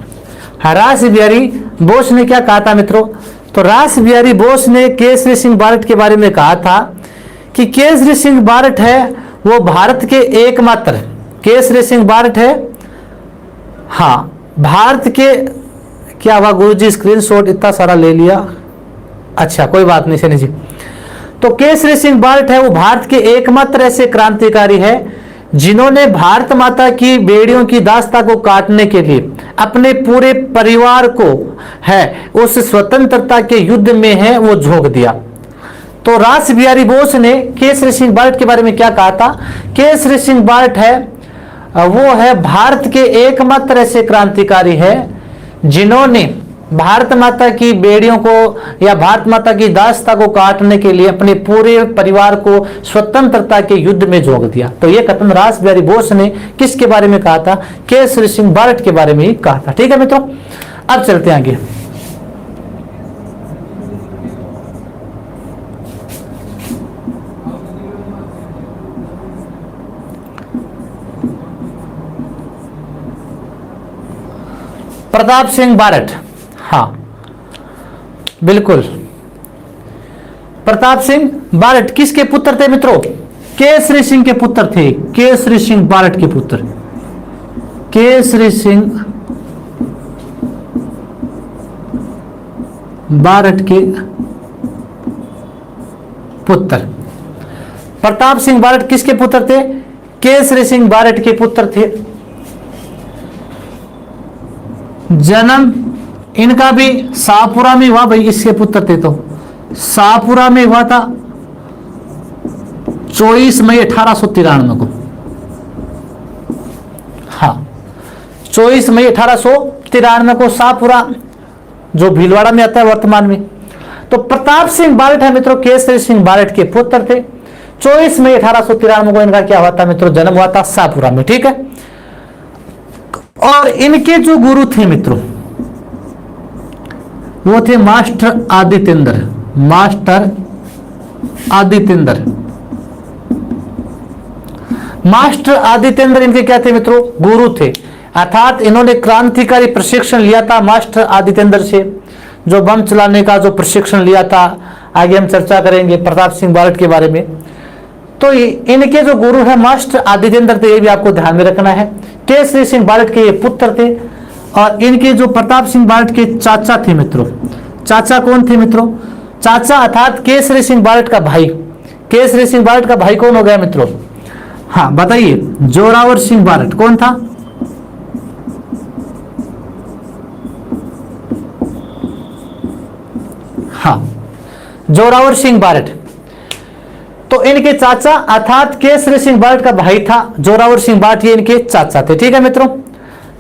रास बिहारी बोस ने क्या कहा था मित्रों, तो रास बिहारी बोस ने केसरी सिंह बारट के बारे में कहा था कि केसरी सिंह बारट है वो भारत के एकमात्र, केसरी सिंह बारट है, हाँ, भारत के, क्या हुआ गुरुजी स्क्रीनशॉट इतना सारा ले लिया, अच्छा कोई बात नहीं सनी जी। तो केसरी सिंह बारट है वो भारत के एकमात्र ऐसे क्रांतिकारी है जिन्होंने भारत माता की बेड़ियों की दास्ता को काटने के लिए अपने पूरे परिवार को है उस स्वतंत्रता के युद्ध में है वो झोंक दिया। तो रास बिहारी बोस ने केसरी सिंह बारट के बारे में क्या कहा था, केसरी सिंह बारट है वो है भारत के एकमात्र ऐसे क्रांतिकारी है जिन्होंने भारत माता की बेड़ियों को या भारत माता की दास्ता को काटने के लिए अपने पूरे परिवार को स्वतंत्रता के युद्ध में झोंक दिया। तो यह कथन रास बिहारी बोस ने किसके बारे में कहा था, केसरी सिंह बारट के बारे में ही कहा था। ठीक है मित्रों, अब चलते हैं आगे। प्रताप सिंह बारट, हाँ बिल्कुल, प्रताप सिंह बारट किसके पुत्र थे मित्रों, केसरी सिंह के पुत्र थे, केसरी सिंह बारट के पुत्र, केसरी सिंह बारट के पुत्र। प्रताप सिंह बारट किसके पुत्र थे, केसरी सिंह बारट के पुत्र थे। जन्म इनका भी शाहपुरा में हुआ, भाई इसके पुत्र थे तो शाहपुरा में हुआ था 24 मई 1893 को। हाँ, 24 मई 1893 को शाहपुरा जो भीलवाड़ा में आता है वर्तमान में। तो प्रताप सिंह बारट है मित्रों, केसरी सिंह बारट के पुत्र थे। 24 मई 1893 को इनका क्या हुआ था मित्रों, जन्म हुआ था शाहपुरा में। ठीक है, और इनके जो गुरु थे मित्रों वो थे मास्टर आदितेंद्र। मास्टर आदितेंद्र, मास्टर आदितेंद्र इनके क्या थे मित्रों, गुरु थे। अर्थात इन्होंने क्रांतिकारी प्रशिक्षण लिया था मास्टर आदितेंद्र से, जो बम चलाने का जो प्रशिक्षण लिया था। आगे हम चर्चा करेंगे प्रताप सिंह बारट के बारे में। तो इनके जो गुरु है मास्टर आदितेंद्र थे, ये भी आपको ध्यान में रखना है। केसरी सिंह बारट के ये पुत्र थे, और इनके जो प्रताप सिंह बारट के चाचा थे मित्रों, चाचा कौन थे मित्रों, चाचा अर्थात केसरी सिंह बारट का भाई। केसरी सिंह बारट का भाई कौन हो गया मित्रों, हाँ बताइए, जोरावर सिंह बारट। कौन था, हाँ जोरावर सिंह बारट। तो इनके चाचा अर्थात केसरी सिंह बारट का भाई था जोरावर सिंह बारट, ये इनके चाचा थे। ठीक है मित्रों,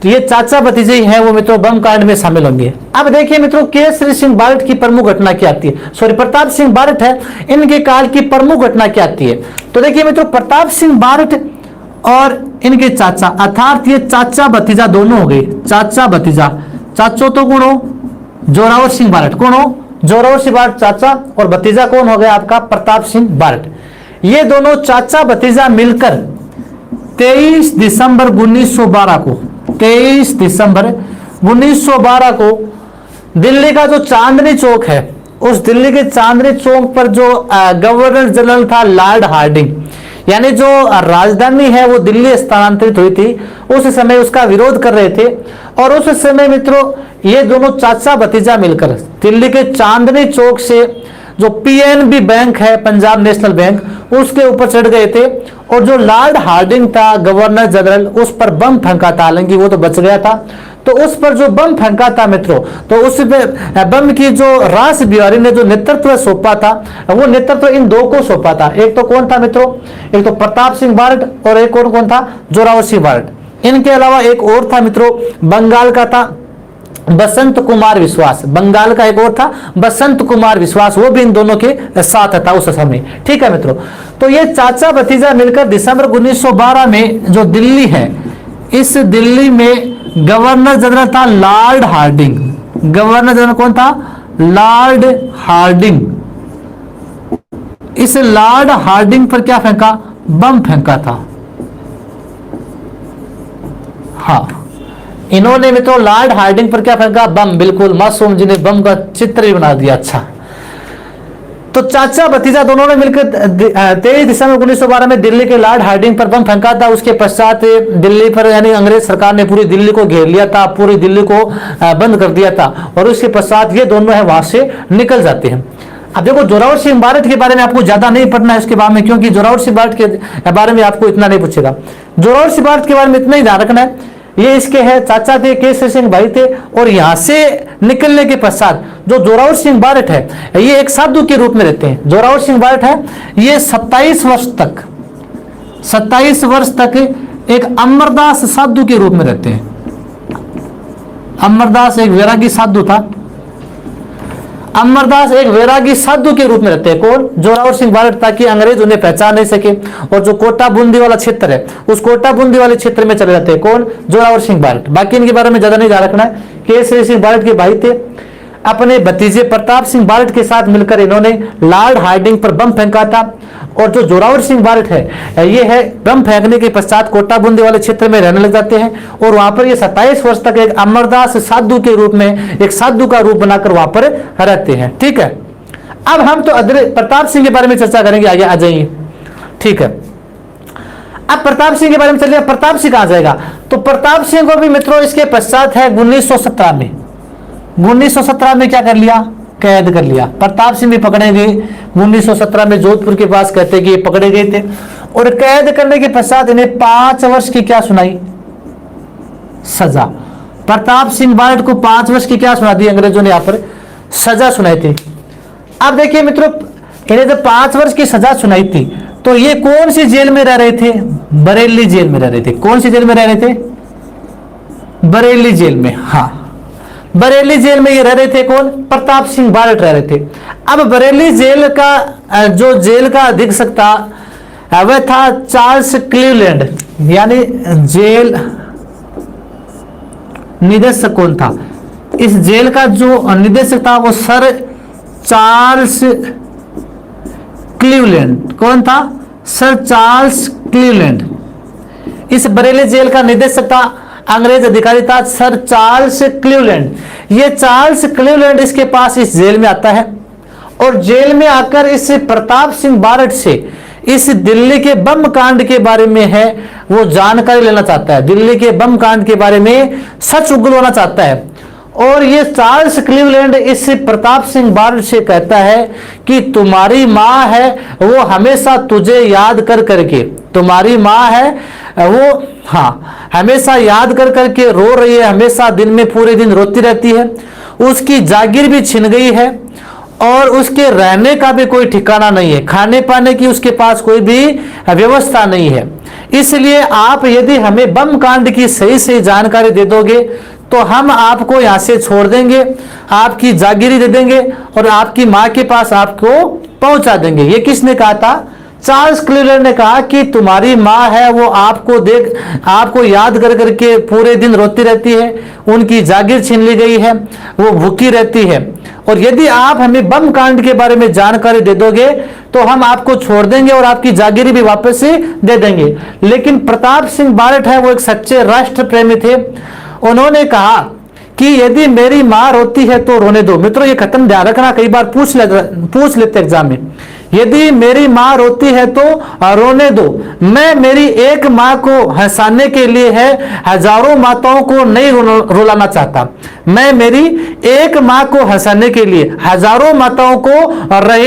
तो ये चाचा भतीजे हैं वो मित्रों बम कांड में शामिल होंगे। अब देखिए मित्रों, केसरी सिंह बारट की प्रमुख घटना क्या आती है, सॉरी प्रताप सिंह बारट है, इनके काल की प्रमुख घटना क्या आती है। तो देखिए मित्रों, प्रताप सिंह बारट और इनके चाचा अर्थात ये चाचा भतीजा दोनों हो गए। चाचा भतीजा, चाचो तो कौन हो, जोरावर सिंह बारट। कौन हो, जोरावर सिंह बारट चाचा, और भतीजा कौन हो गया आपका, प्रताप सिंह बारट। ये दोनों चाचा भतीजा मिलकर 23 दिसंबर 1912 को, 23 दिसंबर 1912 को दिल्ली का जो चांदनी चौक है, उस दिल्ली के चांदनी चौक पर जो गवर्नर जनरल था लॉर्ड हार्डिंग, यानी जो राजधानी है वो दिल्ली स्थानांतरित हुई थी, उस समय उसका विरोध कर रहे थे। और उस समय मित्रों ये दोनों चाचा भतीजा मिलकर दिल्ली के चांदनी चौक से जो पीएनबी बैंक है, पंजाब नेशनल बैंक, उसके ऊपर चढ़ गए थे, और जो लॉर्ड हार्डिंग था गवर्नर जनरल, उस पर बम फेंका था। हालांकि वो तो बच गया था, तो उस पर जो बम फेंका था मित्रों, तो उस बम की जो रास बिहारी ने जो नेतृत्व सौंपा था, वो नेतृत्व इन दो को सौंपा था। एक तो कौन था मित्रों, एक तो प्रताप सिंह बारट, और एक कौन था, जोरावर सिंह बारट। इनके अलावा एक और था मित्रों, बंगाल का था बसंत कुमार विश्वास। बंगाल का एक और था बसंत कुमार विश्वास, वो भी इन दोनों के साथ था उस समय। ठीक है मित्रों, तो ये चाचा भतीजा मिलकर दिसंबर 1912 में जो दिल्ली है, इस दिल्ली में गवर्नर जनरल था लॉर्ड हार्डिंग। गवर्नर जनरल कौन था, लॉर्ड हार्डिंग। इस लॉर्ड हार्डिंग पर क्या फेंका, बम फेंका था। हाँ, इन्होंने मित्रों लॉर्ड हार्डिंग पर क्या फेंका, बम। बिल्कुल, मासूम जी ने बम का चित्र भी बना दिया। अच्छा, तो चाचा भतीजा दोनों ने मिलकर 23 दिसंबर 1912 में दिल्ली के लॉर्ड हार्डिंग पर बम फेंका था। उसके पश्चात दिल्ली पर यानी अंग्रेज सरकार ने पूरी दिल्ली को घेर लिया था, पूरी दिल्ली को बंद कर दिया था, और उसके पश्चात ये दोनों है वहां से निकल जाते हैं। अब देखो, जोरावर सिंह बारट के बारे में आपको ज्यादा नहीं पढ़ना है इसके बारे में, क्योंकि जोरावर सिंह बारट के बारे में आपको इतना नहीं पूछेगा। जोरावर सिंह बारट के बारे में इतना ही ध्यान रखना है, ये इसके है चाचा थे, केसरी सिंह भाई थे, और यहां से निकलने के पश्चात जो जोरावर सिंह बारट है, ये एक साधु के रूप में रहते हैं। जोरावर सिंह बारट है, ये 27 वर्ष तक एक अमरदास साधु के रूप में रहते हैं। अमरदास एक वैरागी साधु था। अमरदास एक वैरागी साधु के रूप में रहते हैं। कौन, जोरावर सिंह बारट, ताकि अंग्रेज उन्हें पहचान नहीं सके, और जो कोटा बूंदी वाला क्षेत्र है, उस कोटा बूंदी वाले क्षेत्र में चले जाते हैं। कौन, जोरावर सिंह बारट। बाकी इनके बारे में ज्यादा नहीं ध्यान रखना है। केसरी सिंह बारट के भाई थे। अपने भतीजे प्रताप सिंह बारट के साथ मिलकर इन्होंने लॉर्ड हार्डिंग पर बम फेंका था। और जो जोरावर सिंह बारट है, ये है बम फेंकने के पश्चात कोटा बूंदी वाले क्षेत्र में रहने लग जाते हैं, और वहां पर ये 27 वर्ष तक एक अमरदास साधु के रूप में, एक साधु का रूप बनाकर वहां पर रहते हैं। ठीक है, अब हम तो प्रताप सिंह के बारे में चर्चा करेंगे, आगे आ जाइए। ठीक है, अब प्रताप सिंह के बारे में चलिए। प्रताप सिंह कहां जाएगा, तो प्रताप सिंह को भी मित्रों इसके पश्चात है 1917 में। 1917 में क्या कर लिया, कैद कर लिया। प्रताप सिंह भी पकड़े गए 1917 में, जोधपुर के पास कहते कि ये पकड़े गए थे, और कैद करने के पश्चात इन्हें 5 वर्ष की क्या सुनाई, सजा। प्रताप सिंह बारट को 5 वर्ष की क्या सुना दी अंग्रेजों ने, यहां पर सजा सुनाई थी। अब देखिए मित्रों, इन्हें जब 5 वर्ष की सजा सुनाई थी, तो ये कौन सी जेल में रह रहे थे? बरेली जेल में रह रहे थे। कौन सी जेल में रह रहे थे? बरेली जेल में। हाँ, बरेली जेल में ये रह रहे थे। कौन? प्रताप सिंह बारट रह रहे थे। अब बरेली जेल का जो जेल का अधीक्षक था वह था चार्ल्स क्लीवलैंड, यानी जेल निदेशक कौन था? इस जेल का जो निदेशक था वो सर चार्ल्स क्लीवलैंड। कौन था? Sir Charles Cleveland. इस बरेली जेल का निदेशक था, अंग्रेज अधिकारी था, सर चार्ल्स क्लीवलैंड। ये चार्ल्स क्लीवलैंड इसके पास इस जेल में आता है और जेल में आकर इस प्रताप सिंह बारट से इस दिल्ली के बम कांड के बारे में है वो जानकारी लेना चाहता है। दिल्ली के बम कांड के बारे में सच उगलवाना चाहता है। और ये चार्ल्स क्लीवलैंड इस प्रताप सिंह बारट से कहता है कि तुम्हारी माँ है वो हमेशा तुझे याद कर करके, तुम्हारी माँ है वो, हाँ, हमेशा याद कर करके रो रही है, हमेशा दिन में पूरे दिन रोती रहती है। उसकी जागीर भी छिन गई है और उसके रहने का भी कोई ठिकाना नहीं है, खाने पाने की उसके पास कोई भी व्यवस्था नहीं है। इसलिए आप यदि हमें बम कांड की सही सही जानकारी दे दोगे तो हम आपको यहां से छोड़ देंगे, आपकी जागीरी दे देंगे और आपकी मां के पास आपको पहुंचा देंगे। ये किसने कहा था? चार्ल्स क्लीवलैंड ने कहा कि तुम्हारी माँ है वो आपको याद कर करके पूरे दिन रोती रहती है, उनकी जागीर छीन ली गई है, वो भूखी रहती है और यदि आप हमें बम कांड के बारे में जानकारी दे दोगे तो हम आपको छोड़ देंगे और आपकी जागीरी भी वापस से दे देंगे। लेकिन प्रताप सिंह बारट है वो एक सच्चे राष्ट्र प्रेमी थे। उन्होंने कहा कि यदि मेरी माँ रोती है तो रोने दो। मित्रों, ये खत्म ध्यान रखना, कई बार पूछ लेते एग्जाम में। यदि मेरी माँ रोती है तो रोने दो। मैं मेरी एक माँ को हंसाने के लिए है हजारों माताओं को नहीं रुलाना चाहता। मैं मेरी एक माँ को हंसाने के लिए हजारों माताओं को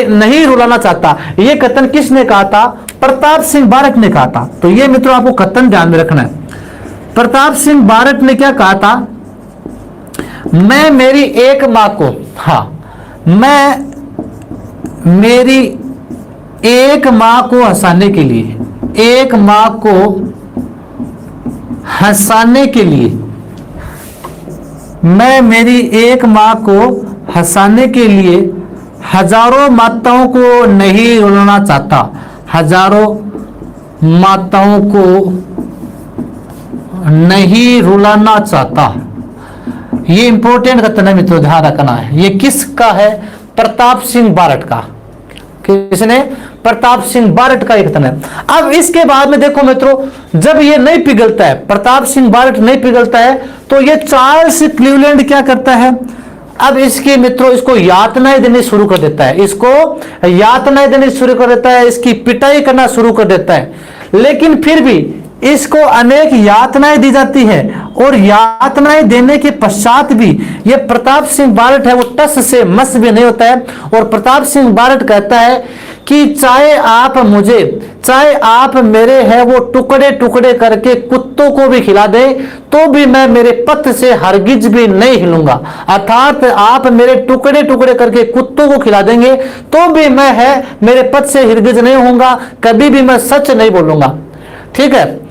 नहीं रुलाना चाहता। ये कथन किसने कहा था? प्रताप सिंह बारट ने कहा था। तो ये मित्रों आपको कथन ध्यान में रखना है। प्रताप सिंह बारट ने क्या कहा था? मैं मेरी एक माँ को, हाँ, मैं मेरी एक माँ को हंसाने के लिए, एक माँ को हंसाने के लिए, मैं मेरी एक माँ को हंसाने के लिए हजारों माताओं को नहीं रुलाना चाहता। हजारों माताओं को नहीं रुलाना चाहता। ये इंपॉर्टेंट कथन है मित्रों, ध्यान रखना है। ये किसका है? प्रताप सिंह बारट का। किसने? प्रताप सिंह बारट का एक कथन है। अब इसके बाद में देखो मित्रों, जब ये नहीं पिघलता है, प्रताप सिंह बारट नहीं पिघलता है, तो ये चार्ल्स क्लीवलैंड क्या करता है? अब इसके मित्रों इसको यातनाएं देनी शुरू कर देता है, इसको यातनाएं देनी शुरू कर देता है, इसकी पिटाई करना शुरू कर देता है। लेकिन फिर भी इसको अनेक यातनाएं दी जाती है और यातनाएं देने के पश्चात भी ये प्रताप सिंह बारट है वो टस से मस भी नहीं होता है। और प्रताप सिंह बारट कहता है कि चाहे आप मेरे है वो टुकड़े टुकड़े करके कुत्तों को भी खिला दे तो भी मैं मेरे पथ से हरगिज भी नहीं हिलूंगा। अर्थात आप मेरे टुकड़े टुकड़े करके कुत्तों को खिला देंगे तो भी मैं है मेरे पथ से हरगिज नहीं होऊंगा, कभी भी मैं सच नहीं बोलूंगा। ठीक है,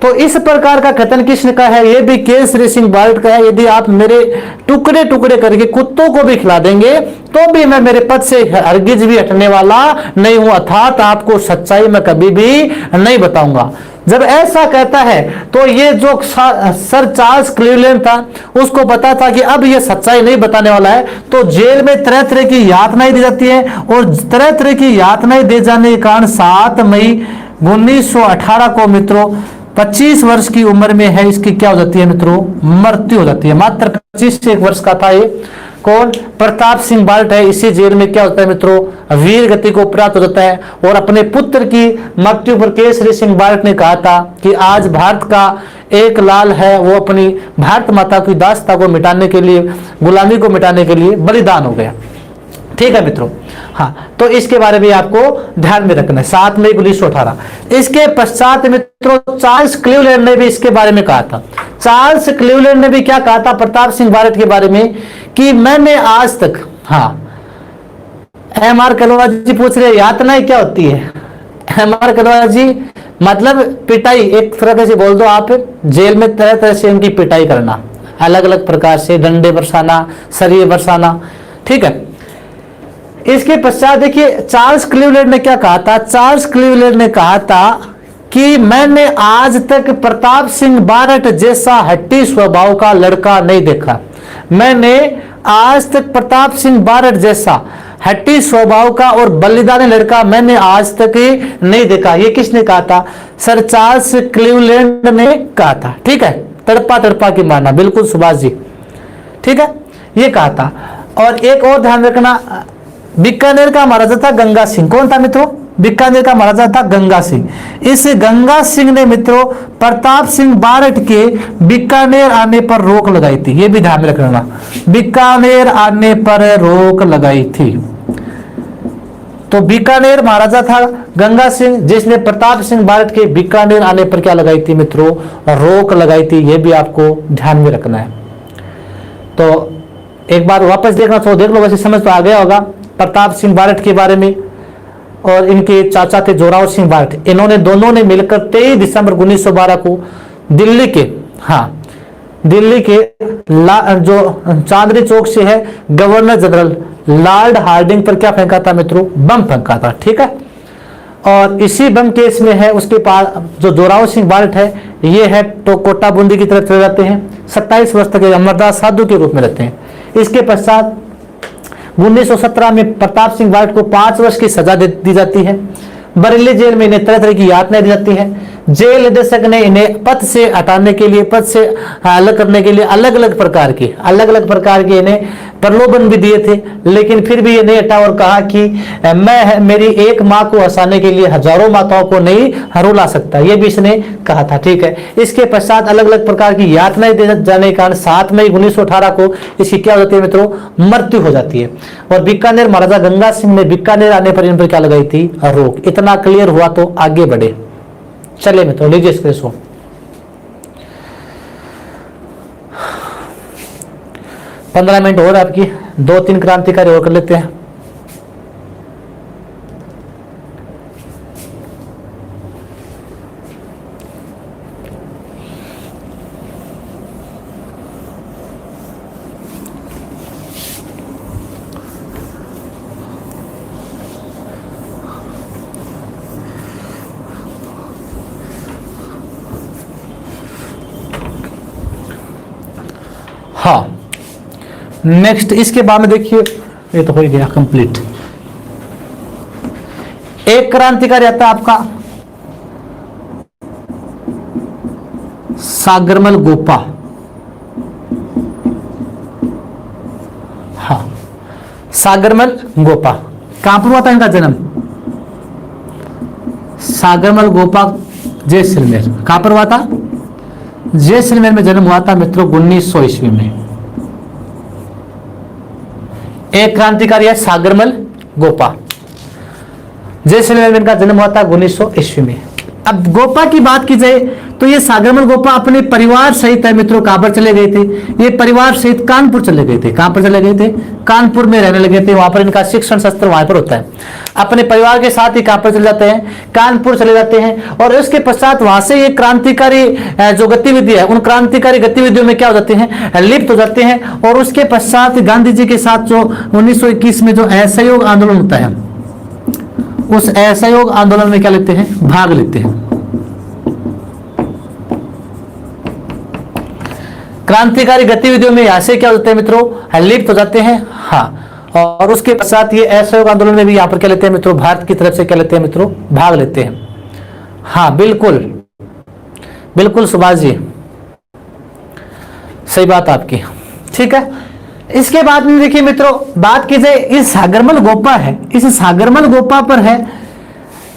तो इस प्रकार का कथन किसने का है? ये भी केसरी सिंह बारट का है। यदि आप मेरे टुकड़े टुकड़े करके कुत्तों को भी खिला देंगे तो भी मैं मेरे पद से हरगिज भी हटने वाला नहीं हूं, अर्थात आपको सच्चाई मैं कभी भी नहीं बताऊंगा। जब ऐसा कहता है तो ये जो सर चार्ल्स क्लीवलैंड था उसको पता था कि अब ये सच्चाई नहीं बताने वाला है, तो जेल में तरह तरह की यातनाएं दी जाती है और तरह तरह की यातनाएं दे जाने के कारण 7 मई 1918 को मित्रों 25 वर्ष की उम्र में है इसकी क्या हो जाती है मित्रों? मृत्यु हो जाती है। मात्र 25 वर्ष का था ये। कौन? प्रताप सिंह बारट है। इसी जेल में क्या होता है मित्रों? वीर गति को प्राप्त हो जाता है। और अपने पुत्र की मृत्यु पर केसरी सिंह बारट ने कहा था कि आज भारत का एक लाल है वो अपनी भारत माता की दासता को मिटाने के लिए, गुलामी को मिटाने के लिए बलिदान हो गया। ठीक है मित्रों, हाँ, तो इसके बारे में आपको ध्यान में रखना है। 7 मई 1918। इसके पश्चात मित्रों चार्ल्स क्लीवलैंड ने भी इसके बारे में कहा था। चार्ल्स क्लीवलैंड ने भी क्या कहा था प्रताप सिंह बारट के बारे में कि मैंने आज तक, हाँ, एम आर कलवा जी पूछ रहे यातनाएं क्या होती है? मार करवा जी मतलब पिटाई, एक तरह से बोल दो आप, जेल में तरह तरह से उनकी पिटाई करना, अलग अलग प्रकार से डंडे बरसाना, सरिये बरसाना, ठीक है। इसके पश्चात देखिए चार्ल्स क्लीवलैंड ने क्या कहा था। चार्ल्स क्लीवलैंड ने कहा था कि मैंने आज तक प्रताप सिंह बारट जैसा हट्टी स्वभाव का लड़का नहीं देखा। मैंने आज तक प्रताप सिंह बारट जैसा हट्टी स्वभाव का और बलिदानी लड़का मैंने आज तक ही नहीं देखा। ये किसने कहा था? सर चार्ल्स क्लीवलैंड ने कहा था, ठीक है। तड़पा तड़पा की मारना, बिल्कुल सुभाष जी, ठीक है, ये कहा था। और एक और ध्यान रखना, बीकानेर का महाराजा था गंगा सिंह। कौन था मित्रों? बीकानेर का महाराजा था गंगा सिंह। इस गंगा सिंह ने मित्रों प्रताप सिंह बारट के बीकानेर आने पर रोक लगाई थी। ये भी ध्यान में रखना, बीकानेर आने पर रोक लगाई थी। तो बीकानेर महाराजा था गंगा सिंह, जिसने प्रताप सिंह बारट के बीकानेर आने पर क्या लगाई थी मित्रों? रोक लगाई थी। ये भी आपको ध्यान में रखना है। तो एक बार वापस देखना तो देख लो, वैसे समझ तो आ गया होगा प्रताप सिंह बारट के बारे में। और इनके चाचा थे जोरावर सिंह बारट। इन्होंने दोनों ने मिलकर 23 दिसंबर 1912 को दिल्ली के, हाँ दिल्ली के जो चांदनी चौक से है, गवर्नर जनरल लॉर्ड हार्डिंग पर क्या फेंका था मित्रों? बम फेंका था, ठीक है। और इसी बम केस में है उसके पास जो जोरावर सिंह बारट है, ये है तो कोटा बूंदी की तरफ चले जाते हैं। 27 वर्ष तक अमरदास साधु के रूप में रहते हैं। इसके पश्चात 1917 में प्रताप सिंह बारट को 5 वर्ष की सजा दी जाती है। बरेली जेल में इन्हें तरह तरह की यातनाएं दी जाती है। जेल निदेशक ने इन्हें पद से हटाने के लिए, पद से अलग करने के लिए अलग अलग प्रकार के इन्हें प्रलोभन भी दिए थे, लेकिन फिर भी ये नहीं हटा और कहा कि मैं मेरी एक माँ को हंसाने के लिए हजारों माताओं को नहीं रुला सकता। ये भी इसने कहा था, ठीक है। इसके पश्चात अलग अलग प्रकार की यातनाएं दे जाने के कारण 7 मई 1918 को इसकी क्या हो जाती है मित्रों? मृत्यु हो जाती है। और बीकानेर महाराजा गंगा सिंह ने बीकानेर आने पर इन पर क्या लगाई थी? रोक। इतना क्लियर हुआ तो आगे बढ़े। चले मित्रों, लीजिए स्क्रीन। 15 मिनट और आपकी 2-3 क्रांतिकारी और कर लेते हैं। हाँ, नेक्स्ट इसके बाद में देखिए, ये तो हो ही गया कंप्लीट। एक क्रांतिकारी आता है आपका सागरमल गोपा। हाँ, सागरमल गोपा कहां पर हुआ था इनका जन्म? सागरमल गोपा जैसलमेर। कहां पर हुआ था? जैसलमेर में जन्म हुआ था मित्रों 1900 ईस्वी में। एक क्रांतिकारी है सागरमल गोपा। जैसलमेर में इनका जन्म हुआ था 1900 ईस्वी में। अब गोपा की बात की जाए तो ये सागरमल गोपा अपने परिवार सहित है मित्रों कहां पर चले गए थे? ये परिवार सहित कानपुर चले गए थे। कहां पर चले गए थे? कानपुर में रहने लगे थे। वहां पर इनका शिक्षण शस्त्र वहां पर होता है। अपने परिवार के साथ ही कहां पर चले जाते हैं? कानपुर चले जाते हैं। और उसके पश्चात वहां से ये क्रांतिकारी जो गतिविधि है, उन क्रांतिकारी गतिविधियों में क्या हो जाते हैं? लिप्त हो जाते हैं। और उसके पश्चात गांधी जी के साथ जो 1921 में जो असहयोग आंदोलन होता है, उस असहयोग आंदोलन में क्या लेते हैं? भाग लेते हैं। क्रांतिकारी गतिविधियों में यहां से क्या होते हैं मित्रों? लिप्त हो जाते हैं। हाँ, और उसके पश्चात ये असहयोग आंदोलन में भी यहां पर क्या लेते हैं मित्रों? भारत की तरफ से क्या लेते हैं मित्रों? भाग लेते हैं। हाँ बिल्कुल बिल्कुल सुभाष जी, सही बात आपकी, ठीक है। इसके बाद में देखिए मित्रों, बात की जाए इस सागरमल गोपा है, इस सागरमल गोपा पर है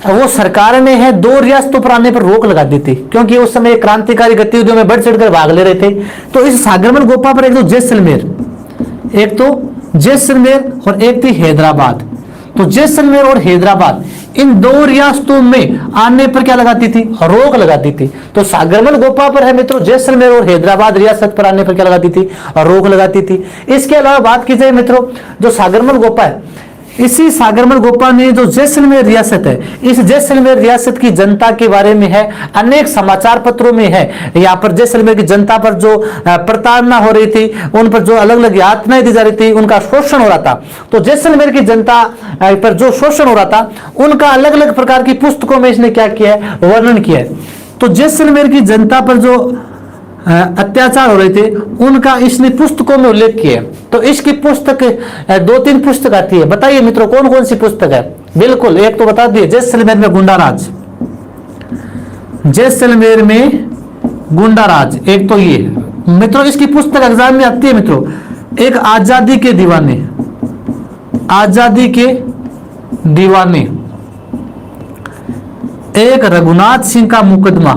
वो सरकार ने है 2 रियासतों पर आने पर रोक लगा दी थी, क्योंकि उस समय क्रांतिकारी गतिविधियों में बढ़ चढ़कर भाग ले रहे थे। तो इस सागरमल गोपा पर एक तो जैसलमेर और एक थी हैदराबाद। तो जैसलमेर और हैदराबाद इन 2 रियासतों में आने पर क्या लगाती थी? रोक लगाती थी। तो सागरमल गोपा पर है मित्रों जैसलमेर और हैदराबाद रियासत पर आने पर क्या लगाती थी? रोक लगाती थी। इसके अलावा बात की जाए मित्रों, जो सागरमल गोपा है इसी सागरमल गोपा ने जो जैसलमेर रियासत है, इस जैसलमेर रियासत की जनता के बारे में है, अनेक समाचार पत्रों में है, यहाँ पर जैसलमेर की जनता पर जो प्रताड़ना हो रही थी, उन पर जो अलग अलग यातनाएं दी जा रही थी, उनका शोषण हो रहा था, तो जैसलमेर की जनता पर जो शोषण हो रहा था उनका अलग अलग प्रकार की पुस्तकों में इसने क्या किया है, वर्णन किया है। तो जैसलमेर की जनता पर जो अत्याचार हो रहे थे उनका इसने पुस्तकों में उल्लेख किया। तो इसकी पुस्तक 2-3 पुस्तक आती है, बताइए मित्रों कौन कौन सी पुस्तक है। बिल्कुल, एक तो बता दिए जैसलमेर में गुंडाराज, जैसलमेर में गुंडाराज, एक तो ये मित्रों इसकी पुस्तक एग्जाम में आती है मित्रों। एक आजादी के दीवाने, आजादी के दीवाने, एक रघुनाथ सिंह का मुकदमा,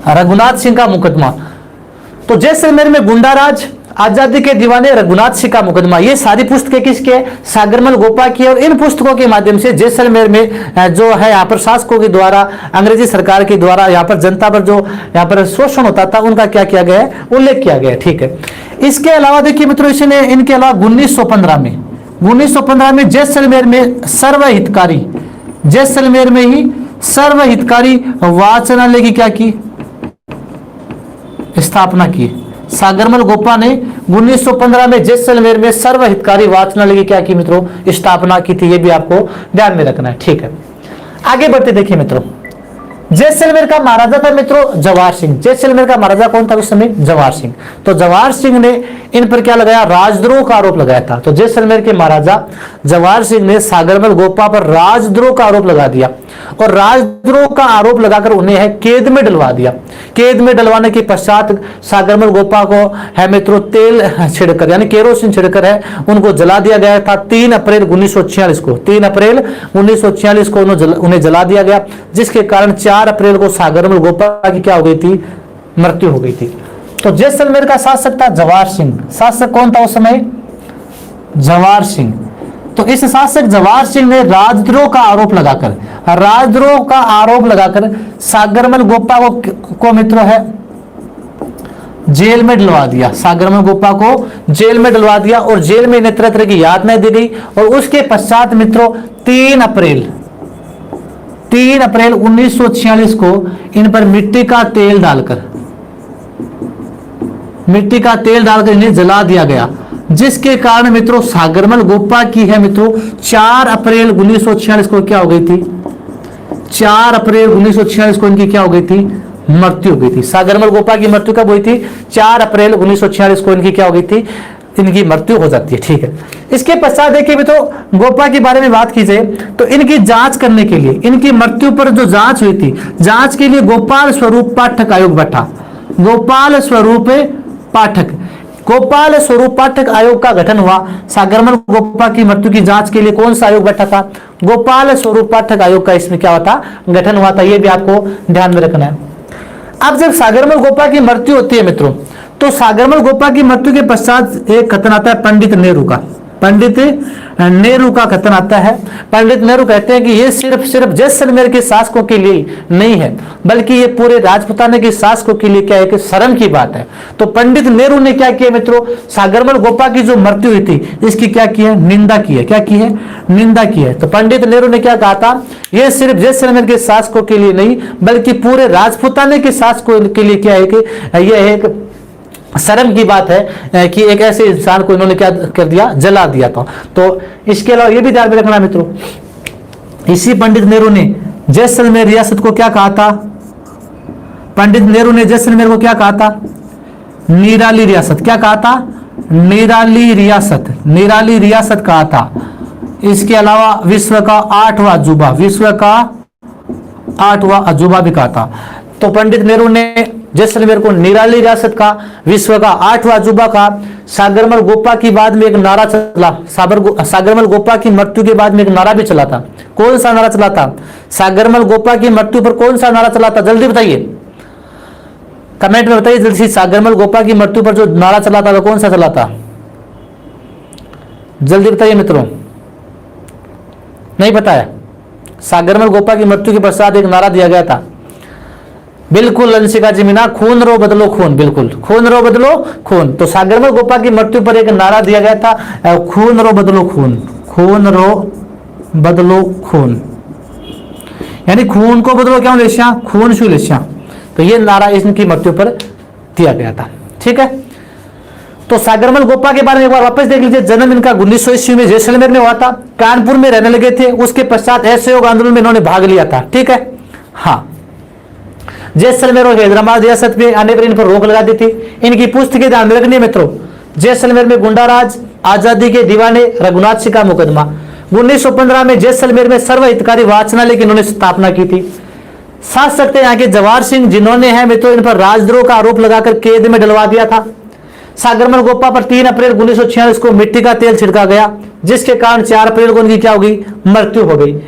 रघुनाथ सिंह का मुकदमा। तो जैसलमेर में गुंडाराज, आजादी के दीवाने, रघुनाथ सिंह का मुकदमा, ये सारी पुस्तकें किसके है, सागरमल गोपा की। और इन पुस्तकों के माध्यम से जैसलमेर में जो है यहाँ पर शासकों के द्वारा, अंग्रेजी सरकार के द्वारा यहाँ पर जनता पर जो यहाँ पर शोषण होता था उनका क्या किया गया है, उल्लेख किया गया है। ठीक है, इसके अलावा देखिए मित्रों इसने इनके अलावा 1915 में जैसलमेर में सर्वहितकारी, जैसलमेर में ही सर्वहितकारी वाचनालय की क्या की, स्थापना की। सागरमल गोपा ने 1915 में जैसलमेर में सर्वहितकारी वाचनालय की क्या की मित्रों, स्थापना की थी। ये भी आपको ध्यान में रखना है। ठीक है, आगे बढ़ते देखिए मित्रों, जैसलमेर का महाराजा था मित्रों जवाहर सिंह। जैसलमेर का महाराजा कौन था उस समय, जवाहर सिंह। तो जवाहर सिंह ने इन पर क्या लगाया, राजद्रोह का आरोप लगाया था। तो जैसलमेर के महाराजा जवाहर सिंह ने सागरमल गोपा पर राजद्रोह का आरोप लगा दिया और राजद्रोह का आरोप लगाकर उन्हें है कैद में डलवा दिया। कैद में डलवाने के पश्चात सागरमल गोपा को है मित्रों तेल छिड़कर यानी केरोसिन छिड़कर है उनको जला दिया गया था। 3 अप्रैल 1946 को, 3 अप्रैल 1946 को उन्हें जला दिया गया, जिसके कारण 4 अप्रैल को सागरमल गोपा की क्या हो गई थी, मृत्यु हो गई थी। तो जैसलमेर का शासक था जवाहर सिंह। शासक कौन था उस समय, जवाहर सिंह। तो इस शासक जवाहर सिंह ने राजद्रोह का आरोप लगाकर सागरमल गोपा को मित्रों है जेल में डलवा दिया। सागरमल गोपा को जेल में डलवा दिया और जेल में इन्हें तरह तरह की यातनाएं दी गई। और उसके पश्चात मित्रों 3 अप्रैल 1946 को इन पर मिट्टी का तेल डालकर इन्हें जला दिया गया, जिसके कारण मित्रों सागरमल गोपा की है मित्रों 4 अप्रैल 1946 को क्या हो गई थी, 4 अप्रैल 1946 को इनकी क्या हो गई थी, मृत्यु हो गई थी। सागरमल गोपा की मृत्यु कब हुई थी, 4 अप्रैल 1946 को इनकी क्या हो गई थी, इनकी मृत्यु हो जाती है। ठीक है, इसके पश्चात देखिए मित्रों गोपा के बारे में बात की जाए तो इनकी जांच करने के लिए, इनकी मृत्यु पर जो जांच हुई थी, जांच के लिए गोपाल स्वरूप पाठक आयोग बैठा। गोपाल स्वरूप पाठक आयोग का गठन हुआ। सागरमल गोपा की मृत्यु की जांच के लिए कौन सा आयोग बैठा था, गोपाल स्वरूप पाठक आयोग का इसमें क्या हुआ था, गठन हुआ था। यह भी आपको ध्यान में रखना है। अब जब सागरमल गोपा की मृत्यु होती है मित्रों, तो सागरमल गोपा की मृत्यु के पश्चात एक कथन आता है पंडित नेहरू का। पंडित नेहरू का कथन आता है। पंडित नेहरू कहते हैं कि ये सिर्फ जैसलमेर के शासकों के लिए नहीं है, बल्कि ये पूरे राजपुताने के शासकों के लिए क्या है कि शर्म की बात है। तो पंडित नेहरू ने क्या किया मित्रों, सागरमल गोपा की जो मृत्यु हुई थी इसकी क्या की है, निंदा की है। क्या की है, निंदा की है। तो पंडित नेहरू ने क्या कहा था, ये सिर्फ जैसलमेर के शासकों के लिए नहीं बल्कि पूरे राजपुताने के शासकों के लिए क्या है कि यह एक शर्म की बात है कि एक ऐसे इंसान को इन्होंने क्या कर दिया, जला दिया था। तो इसके अलावा यह भी ध्यान में रखना मित्रों, इसी पंडित नेहरू ने जैसलमेर रियासत को क्या कहा था, पंडित नेहरू ने जैसलमेर को क्या कहा था, निराली रियासत। क्या कहा था, निराली रियासत कहा था। इसके अलावा विश्व का 8वां अजूबा, विश्व का 8वां अजूबा भी कहा था। तो पंडित नेहरू ने जैसलमेर को निराली रियासत का, विश्व का 8वां अजूबा का। सागरमल गोपा की बाद में एक नारा चला, सागरमल गोपा की मृत्यु के बाद में एक नारा भी चला था। कौन सा नारा चला था, सागरमल गोपा की मृत्यु पर कौन सा नारा चला था, जल्दी बताइए, कमेंट में बताइए जल्दी। सागरमल गोपा की मृत्यु पर जो नारा चला था वो कौन सा चला था, जल्दी बताइए मित्रों। नहीं पता है, सागरमल गोपा की मृत्यु के पश्चात एक नारा दिया गया था, बिल्कुल अंशिका जी मीना, खून रो बदलो खून, बिल्कुल खून रो बदलो खून। तो सागरमल गोपा की मृत्यु पर एक नारा दिया गया था, खून रो बदलो खून, खून रो बदलो खून, यानी खून को बदलो क्या लेशिया, खून शु लेशिया। तो ये नारा इनकी मृत्यु पर दिया गया था। ठीक है, तो सागरमल गोपा के बारे में एक बार वापस देख लीजिए। जन्म इनका 1900 ईस्वी में जैसलमेर में हुआ था, कानपुर में रहने लगे थे। उसके पश्चात असहयोग आंदोलन में इन्होंने भाग लिया था। ठीक है, हाँ, जैसलमेर और हैदराबाद रियासत में आने पर इन पर रोक लगा दी थी। इनकी पुस्तकें ध्यान में रखनी मित्रों, जैसलमेर में गुंडाराज, आजादी के दीवाने, रघुनाथ सिंह का मुकदमा। 1915 में जैसलमेर में सर्व हितकारी वाचनालय की इन्होंने स्थापना की थी। साथ सकते यहाँ के जवाहर सिंह, जिन्होंने है मित्रों इन पर राजद्रोह का आरोप लगाकर कैद में डलवा दिया था। सागरमल गोपा पर 3 अप्रैल 1946 को मिट्टी का तेल छिड़का गया, जिसके कारण 4 अप्रैल को उनकी क्या हो गई, मृत्यु हो गई।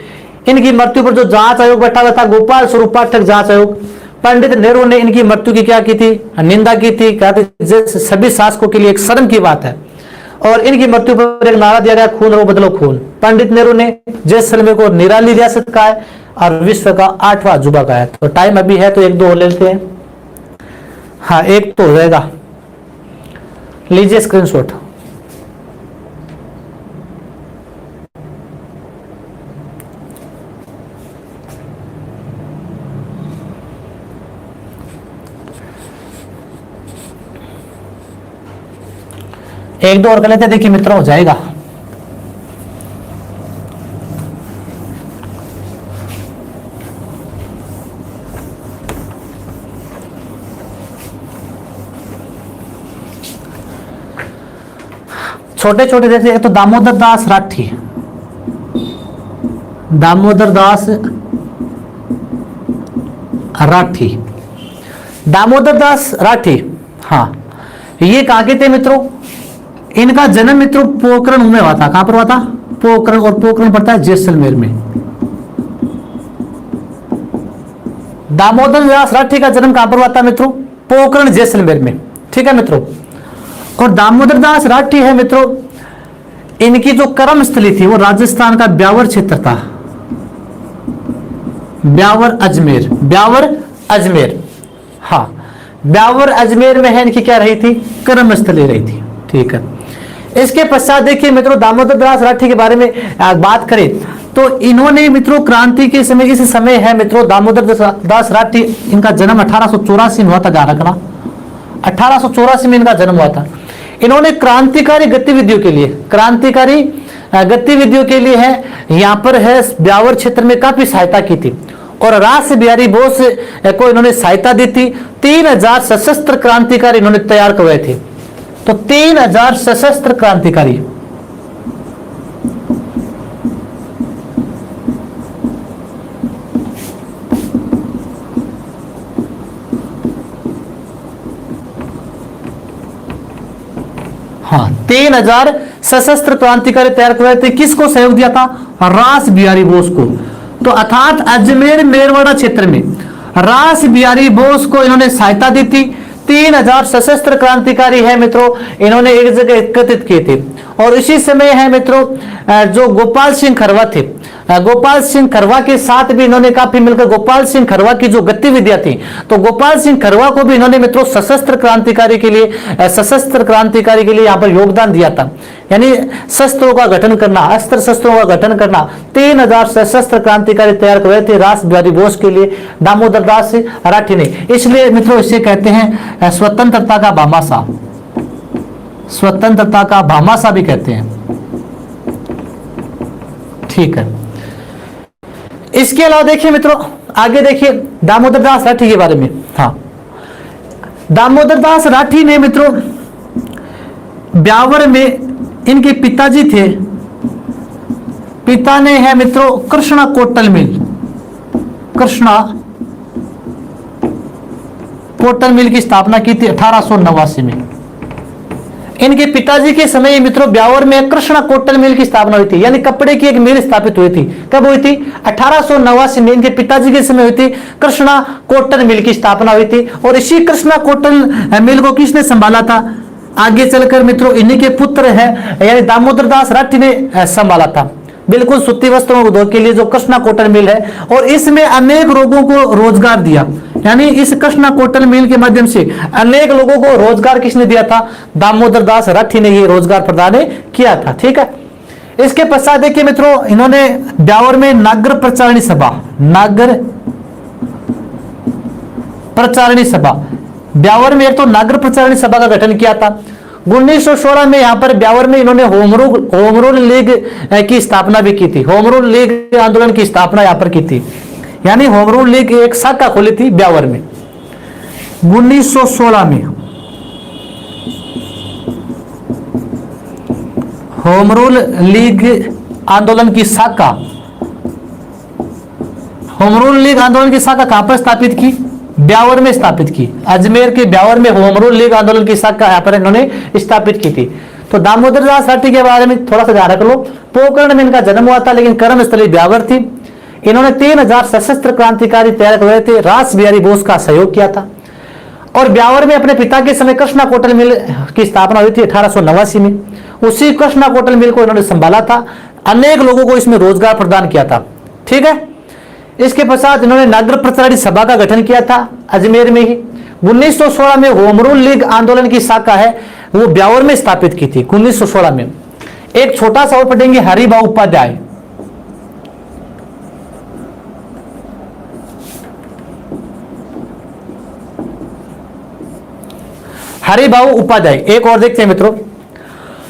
इनकी मृत्यु पर जो जांच आयोग बैठा हुआ था, गोपाल स्वरूप पाठक जांच आयोग, पंडित नेहरू ने इनकी मृत्यु की क्या की थी, निंदा की थी। कहते सभी शासकों के लिए एक शर्म की बात है। और इनकी मृत्यु पर एक नारा दिया गया, खून रो बदलो खून। पंडित नेहरू ने जैसलमेर को निराली रियासत कहा है और विश्व का 8वां अजूबा कहा है। तो टाइम अभी है तो 1-2 लेते हैं। हाँ, एक तो हो जाएगा, लीजिए स्क्रीनशॉट। एक दो और कर लेते, देखिए मित्रों हो जाएगा। छोटे छोटे जैसे एक तो दामोदर दास राठी, दामोदर दास राठी, दामोदर दास राठी, हाँ, ये कहां के थे मित्रों? इनका जन्म मित्रों पोखरण में हुआ था। कहां पर हुआ था? पोखरण, और पोखरण पड़ता है जैसलमेर में। दामोदर दास राठी का जन्म कहां पर हुआ था मित्रों? पोखरण जैसलमेर में। ठीक है मित्रों, और दामोदर दास राठी है मित्रों, इनकी जो कर्म स्थली थी वो राजस्थान का ब्यावर क्षेत्र था, ब्यावर अजमेर, ब्यावर अजमेर, हाँ, ब्यावर अजमेर में है इनकी क्या रही थी, कर्म स्थली रही थी। ठीक है, इसके पश्चात देखिए मित्रों, दामोदर दास राठी के बारे में बात करें तो इन्होंने मित्रों क्रांति के समय, इस समय है मित्रों दामोदर दास राठी, इनका जन्म 1884 में हुआ था। ध्यान रखना, 1884 में इनका जन्म हुआ था। इन्होंने क्रांतिकारी गतिविधियों के लिए, क्रांतिकारी गतिविधियों के लिए है यहाँ पर है ब्यावर क्षेत्र में काफी सहायता की थी, और रास बिहारी बोस को इन्होंने सहायता दी थी। 3000 सशस्त्र क्रांतिकारी इन्होंने तैयार करवाए थे। तो 3000 सशस्त्र क्रांतिकारी, हाँ, 3000 सशस्त्र क्रांतिकारी तैयार करवाए थे। किसको सहयोग दिया था? रास बिहारी बोस को। तो अर्थात अजमेर मेरवाड़ा क्षेत्र में रास बिहारी बोस को इन्होंने सहायता दी थी। 3000 सशस्त्र क्रांतिकारी है मित्रों, इन्होंने एक जगह एकत्रित किए थे। और इसी समय है मित्रों जो गोपाल सिंह खरवा थे, गोपाल सिंह खरवा के साथ भी इन्होंने काफी मिलकर गोपाल सिंह खरवा की जो गतिविधियां थी, तो गोपाल सिंह खरवा को भी इन्होंने मित्रों सशस्त्र क्रांतिकारी के लिए यहाँ पर योगदान दिया था। यानी शस्त्रों का गठन करना, अस्त्र शस्त्रों का गठन करना। 3000 सशस्त्र क्रांतिकारी तैयार कर रहे थे रास बिहारी बोस के लिए दामोदर दास राठी ने। इसलिए मित्रों इसे कहते हैं स्वतंत्रता का भामाशाह, स्वतंत्रता का भामाशाह भी कहते हैं। ठीक है, इसके अलावा देखिए मित्रों, आगे देखिए दामोदर दास राठी के बारे में। हाँ, दामोदर दास राठी ने मित्रों ब्यावर में इनके पिताजी थे, पिता ने है मित्रों कृष्णा कोटल मिल, कृष्णा कोटल मिल की स्थापना की थी 1889 में। इनके पिताजी के समय मित्रों ब्यावर में कृष्णा कोटल मिल की स्थापना हुई थी, यानी कपड़े की एक मिल स्थापित हुई थी। कब हुई थी? 1889 में इनके पिताजी के समय हुई थी, कृष्णा कोटल मिल की स्थापना हुई थी। और इसी कृष्णा कोटल मिल को किसने संभाला था? आगे चलकर मित्रों इन्हीं के पुत्र है यानी दामोदर दास राठी ने संभाला था। बिल्कुल सूती वस्त्रों उद्योग के लिए जो कृष्णा कोटन मिल है, और इसमें अनेक लोगों को रोजगार दिया, यानी इस कृष्णा कोटल मिल के माध्यम से अनेक लोगों को रोजगार किसने दिया था? दामोदर दास रथी ने ये रोजगार प्रदान किया था। ठीक है, इसके पश्चात देखिए मित्रों, इन्होंने ब्यावर में नागर प्रचारणी सभा, नागर प्रचारणी सभा, ब्यावर में एक तो नागर प्रचारणी सभा का गठन किया था। 1916 में यहां पर ब्यावर में इन्होंने होम रूल लीग की स्थापना भी की थी। होम रूल लीग आंदोलन की स्थापना यहां पर की थी, यानी होम रूल लीग एक शाखा खोली थी ब्यावर में 1916 में। होम रूल लीग आंदोलन की शाखा, होम रूल लीग आंदोलन की शाखा कहां पर स्थापित की? ब्यावर में स्थापित की। अजमेर के ब्यावर में होम रूल लीग आंदोलन की शाखा यहां पर इन्होंने स्थापित की थी। तो दामोदर दास रथी के बारे में थोड़ा सा ध्यान रख लो। पोकरण में इनका जन्म हुआ था, लेकिन कर्मस्थली ब्यावर थी। इन्होंने 3000 सशस्त्र क्रांतिकारी तैयार हुए थे, रास बिहारी बोस का सहयोग किया था। और ब्यावर में अपने पिता के समय कृष्णा कोटल मिल की स्थापना हुई थी 1889 में। उसी कृष्णा कोटल मिल को इन्होंने संभाला था, अनेक लोगों को इसमें रोजगार प्रदान किया था। ठीक है, इसके पश्चात इन्होंने नागर प्रचारणी सभा का गठन किया था अजमेर में ही। 1916 में होम रूल लीग आंदोलन की शाखा है वो ब्यावर में स्थापित की थी 1916 में। एक छोटा सा और पढ़ेंगे, हरिभाऊ उपाध्याय। हरिभाऊ उपाध्याय एक और देखते हैं मित्रों।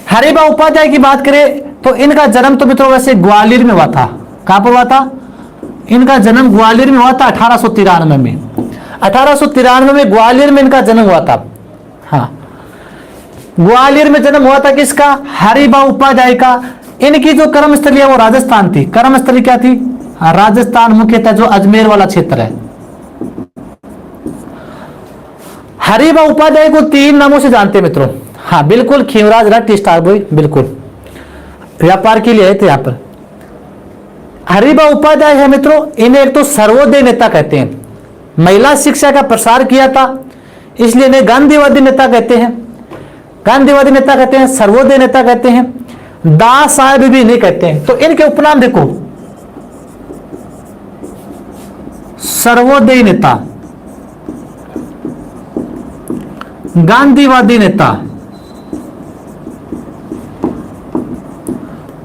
हरिभाऊ उपाध्याय की बात करें तो इनका जन्म तो मित्रों वैसे ग्वालियर में हुआ था। कहां पर हुआ था? इनका जन्म ग्वालियर में हुआ था 1893 में। 1893 में ग्वालियर में इनका जन्म हुआ था। हाँ, ग्वालियर में जन्म हुआ था किसका? हरिभाऊ उपाध्याय का। इनकी जो कर्मस्थली है वो राजस्थान थी। कर्मस्थली क्या थी? राजस्थान, मुख्यतः जो अजमेर वाला क्षेत्र है। हरिभाऊ उपाध्याय को 3 नामों से जानते हैं मित्रों। हाँ बिल्कुल, खीमराज रट स्टार बॉय, बिल्कुल व्यापार के लिए आए थे यहाँ पर। हरिभाऊ उपाध्याय है मित्रों, इन्हें एक तो सर्वोदय नेता कहते हैं। महिला शिक्षा का प्रसार किया था, इसलिए इन्हें गांधीवादी नेता कहते हैं। गांधीवादी नेता कहते हैं, सर्वोदय नेता कहते हैं, दास साहब भी नहीं कहते हैं। तो इनके उपनाम देखो, सर्वोदय नेता, गांधीवादी नेता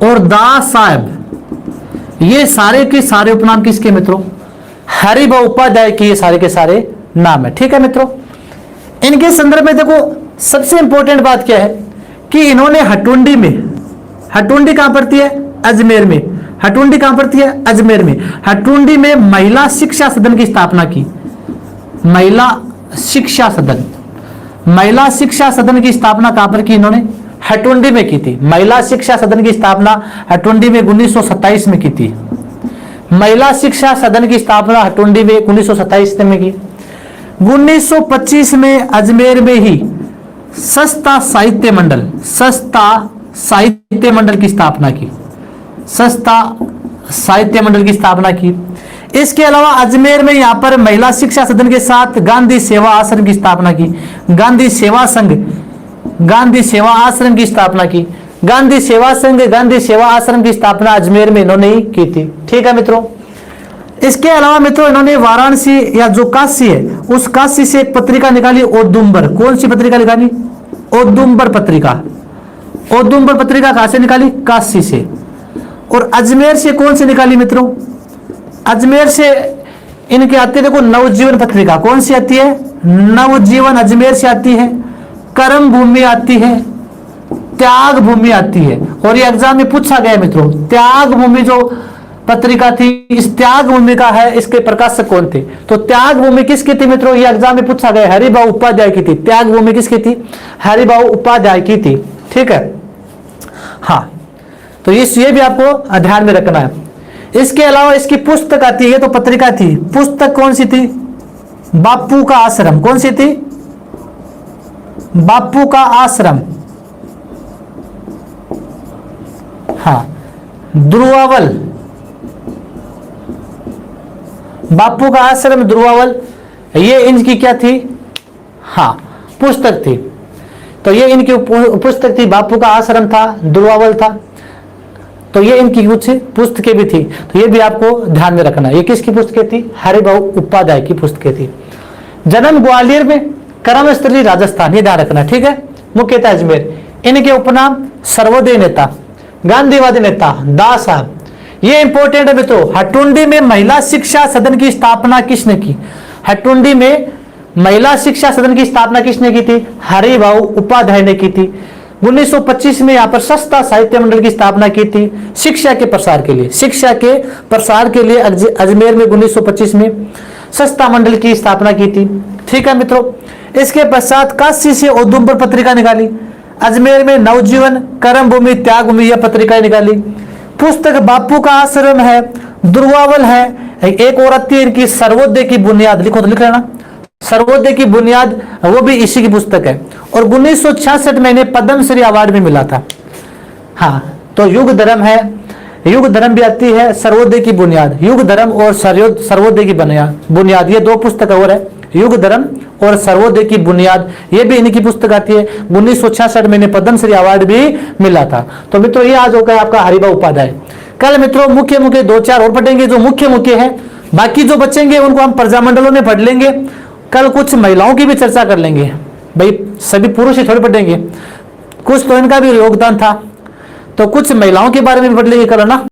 और दास साहब, ये सारे के सारे उपनाम किसके मित्रों? हरिभाऊ उपाध्याय के ये सारे के सारे नाम है। ठीक है मित्रों, इनके संदर्भ में देखो सबसे इंपॉर्टेंट बात क्या है कि इन्होंने हटुंडी में, हटुंडी कहां पड़ती है? अजमेर में। हटुंडी कहां पड़ती है? अजमेर में। हटुंडी में महिला शिक्षा सदन की स्थापना की। महिला शिक्षा सदन, महिला शिक्षा सदन की स्थापना कहां पर की? इन्होंने हटुंडी में की थी। महिला शिक्षा सदन की स्थापना हटुंडी में 1927 में की थी। महिला शिक्षा सदन की स्थापना हटुंडी में 1927 में की। 1925 में अजमेर में ही सस्ता साहित्य मंडल, सस्ता साहित्य मंडल की स्थापना की। सस्ता साहित्य मंडल की स्थापना की। इसके अलावा अजमेर में यहां पर महिला शिक्षा सदन के साथ गांधी सेवा आश्रम की स्थापना की। गांधी सेवा संघ, गांधी सेवा आश्रम की स्थापना की। गांधी सेवा संघ, गांधी सेवा आश्रम की स्थापना अजमेर में इन्होंने ही की थी। ठीक है मित्रों, इसके अलावा मित्रों इन्होंने वाराणसी या जो काशी है उस काशी से एक पत्रिका निकाली, औदुंबर। कौन सी पत्रिका निकाली? औदुंबर पत्रिका। औदुंबर पत्रिका कहां से निकाली? काशी से। और अजमेर से कौन सी निकाली मित्रों? अजमेर से इनके आती है देखो नवजीवन पत्रिका। कौन सी आती है? नवजीवन अजमेर से आती है। कर्म भूमि आती है, त्याग भूमि आती है। और ये एग्जाम में पूछा गया मित्रों, त्याग भूमि जो पत्रिका थी, इस त्याग भूमि का है इसके प्रकाशक कौन थे? तो त्याग भूमि किसकी थी मित्रों? ये एग्जाम में पूछा गया, हरिभाऊ उपाध्याय की थी। त्याग भूमि किसकी थी? हरिभाऊ उपाध्याय की थी। ठीक है, हाँ तो ये भी आपको ध्यान में रखना है। इसके अलावा इसकी पुस्तक आती है, तो पत्रिका थी। पुस्तक कौन सी थी? बापू का आश्रम। कौन सी थी? बापू का आश्रम। हाँ, ध्रुवावल, बापू का आश्रम ध्रुवावल, ये इनकी क्या थी? हाँ पुस्तक थी। तो ये इनकी पुस्तक थी, बापू का आश्रम था, ध्रुवावल था। तो ये इनकी कुछ पुस्तकें भी थी। तो ये भी आपको ध्यान में रखना। ये किसकी पुस्तकें थी? हरिभाऊ उपाध्याय की पुस्तकें थी। जन्म ग्वालियर में, कर्मस्थली राजस्थान, ये ध्यान रखना, ठीक है। मुख्यतः अजमेर। इनके उपनाम सर्वोदय नेता, गांधीवादी नेता, दास साहब। ये इंपॉर्टेंट है मित्रों। हटुंडी में महिला शिक्षा सदन की स्थापना किसने की? हटुंडी में महिला शिक्षा सदन की स्थापना किसने की थी? हरिभाऊ उपाध्याय ने की थी। 1925 में यहाँ पर सस्ता साहित्य मंडल की स्थापना की थी शिक्षा के प्रसार के लिए। शिक्षा के प्रसार के लिए अजमेर में 1925 में सस्ता मंडल की स्थापना की थी, ठीक है मित्रों। इसके पश्चात काशी से औदुंबर पत्रिका निकाली। अजमेर में नवजीवन, कर्म भूमि, त्याग भूमि, यह पत्रिकाएं निकाली। पुस्तक बापू का आश्रम है, दुर्वावल है, एक और आती है इनकी सर्वोदय की बुनियाद, लिखो तो लिख लेना, सर्वोदय की बुनियाद, वो भी इसी की पुस्तक है। और 1966 में इन्हें पद्मश्री अवार्ड भी मिला था। हाँ, तो युग धर्म है, युग धर्म भी आती है, सर्वोदय की बुनियाद, युग धर्म और सर्वोदय की बुनियाद, ये दो पुस्तक और है, युग धर्म और सर्वोदय की बुनियाद, ये भी इनकी पुस्तक आती है। 1966 में इन्हें पद्मश्री अवार्ड भी मिला था। तो मित्रों ये आज होगा आपका हरिभाऊ उपाध्याय। कल मित्रों मुख्य मुख्य 2-4 और पढ़ेंगे जो मुख्य मुख्य है, बाकी जो बचेंगे उनको हम प्रजामंडलों में पढ़ लेंगे। कल कुछ महिलाओं की भी चर्चा कर लेंगे, भाई सभी पुरुष ही थोड़े पढ़ेंगे, कुछ तो इनका भी योगदान था, तो कुछ महिलाओं के बारे में भी पढ़ लेंगे कल, है ना।